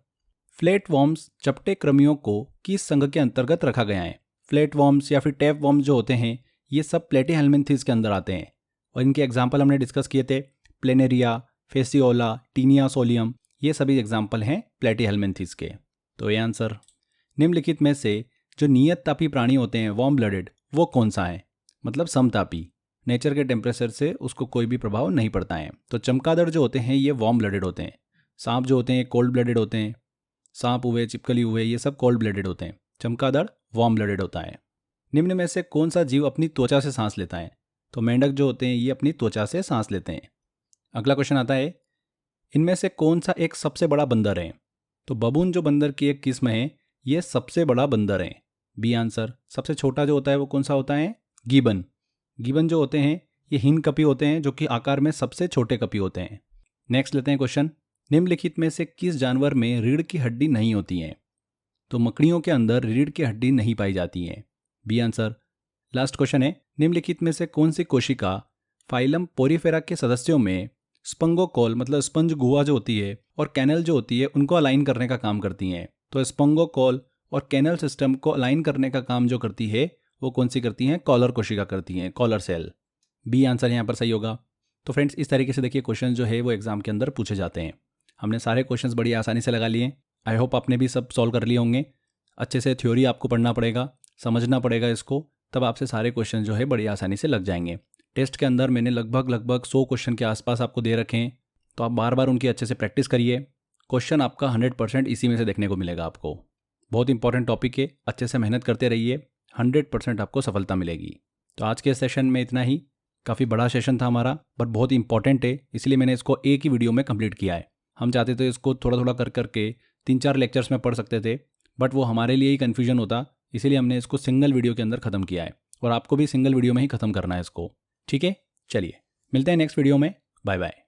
A: फ्लैट वॉर्म्स चपटे कृमियों को किस संघ के अंतर्गत रखा गया है? फ्लैट वॉर्म्स या फिर टैप वॉर्म्स जो होते हैं ये सब प्लेटीहेल्मिन्थीज के अंदर आते हैं और इनके एग्जाम्पल हमने डिस्कस किए थे। प्लेनेरिया, फेसियोला, टीनिया सोलियम, ये सभी एग्जाम्पल हैं प्लेटीहेल्मिन्थीज के। तो ये आंसर। निम्नलिखित में से जो नियत तापी प्राणी होते हैं वार्म ब्लडेड, वो कौन सा है? मतलब समतापी, नेचर के टेम्परेचर से उसको कोई भी प्रभाव नहीं पड़ता है। तो चमगादड़ जो होते हैं ये वार्म ब्लडेड होते हैं। सांप जो होते हैं कोल्ड ब्लडेड होते हैं। सांप हुए, चिपकली हुए, ये सब कोल्ड ब्लडेड होते हैं। चमगादड़ वार्म ब्लडेड होता है। निम्न में से कौन सा जीव अपनी त्वचा से सांस लेता है? तो मेंढक जो होते हैं ये अपनी त्वचा से सांस लेते हैं। अगला क्वेश्चन आता है, इनमें से कौन सा एक सबसे बड़ा बंदर है? तो बबून जो बंदर की एक किस्म है ये सबसे बड़ा बंदर है। B answer. सबसे छोटा जो होता है वो कौन सा होता है? गिबन। गिबन जो होते हैं ये हिंद कपी होते हैं जो कि आकार में सबसे छोटे कपी होते हैं। नेक्स्ट लेते हैं क्वेश्चन, निम्नलिखित में से किस जानवर में रीढ़ की हड्डी नहीं होती है? तो मकड़ियों के अंदर रीढ़ की हड्डी नहीं पाई जाती है। B answer. लास्ट क्वेश्चन है, निम्नलिखित में से कौन सी कोशिका फाइलम पोरीफेरा के सदस्यों में स्पंगोकोल मतलब स्पंज गुहा जो होती है और कैनल जो होती है उनको अलाइन करने का काम करती हैं? तो स्पंगोकोल और कैनल सिस्टम को अलाइन करने का काम जो करती है वो कौन सी करती हैं? कॉलर कोशिका करती हैं, कॉलर सेल। बी आंसर यहाँ पर सही होगा। तो फ्रेंड्स इस तरीके से देखिए क्वेश्चन जो है वो एग्जाम के अंदर पूछे जाते हैं। हमने सारे क्वेश्चंस बड़ी आसानी से लगा लिए। आई होप आपने भी सब सॉल्व कर लिए होंगे। अच्छे से थ्योरी आपको पढ़ना पड़ेगा, समझना पड़ेगा इसको, तब आपसे सारे क्वेश्चन जो है बड़ी आसानी से लग जाएंगे। टेस्ट के अंदर मैंने लगभग 100 क्वेश्चन के आसपास आपको दे रखे हैं, तो आप बार बार उनकी अच्छे से प्रैक्टिस करिए। क्वेश्चन आपका 100% इसी में से देखने को मिलेगा आपको। बहुत इंपॉर्टेंट टॉपिक है, अच्छे से मेहनत करते रहिए, 100% आपको सफलता मिलेगी। तो आज के सेशन में इतना ही। काफ़ी बड़ा सेशन था हमारा, बट बहुत इंपॉर्टेंट है, इसलिए मैंने इसको एक ही वीडियो में कंप्लीट किया है। हम चाहते थे इसको थोड़ा थोड़ा कर करके 3-4 लेक्चर्स में पढ़ सकते थे, बट वो हमारे लिए ही कन्फ्यूजन होता, इसीलिए हमने इसको सिंगल वीडियो के अंदर ख़त्म किया है और आपको भी सिंगल वीडियो में ही ख़त्म करना है इसको। ठीक है, चलिए मिलते हैं नेक्स्ट वीडियो में। Bye bye.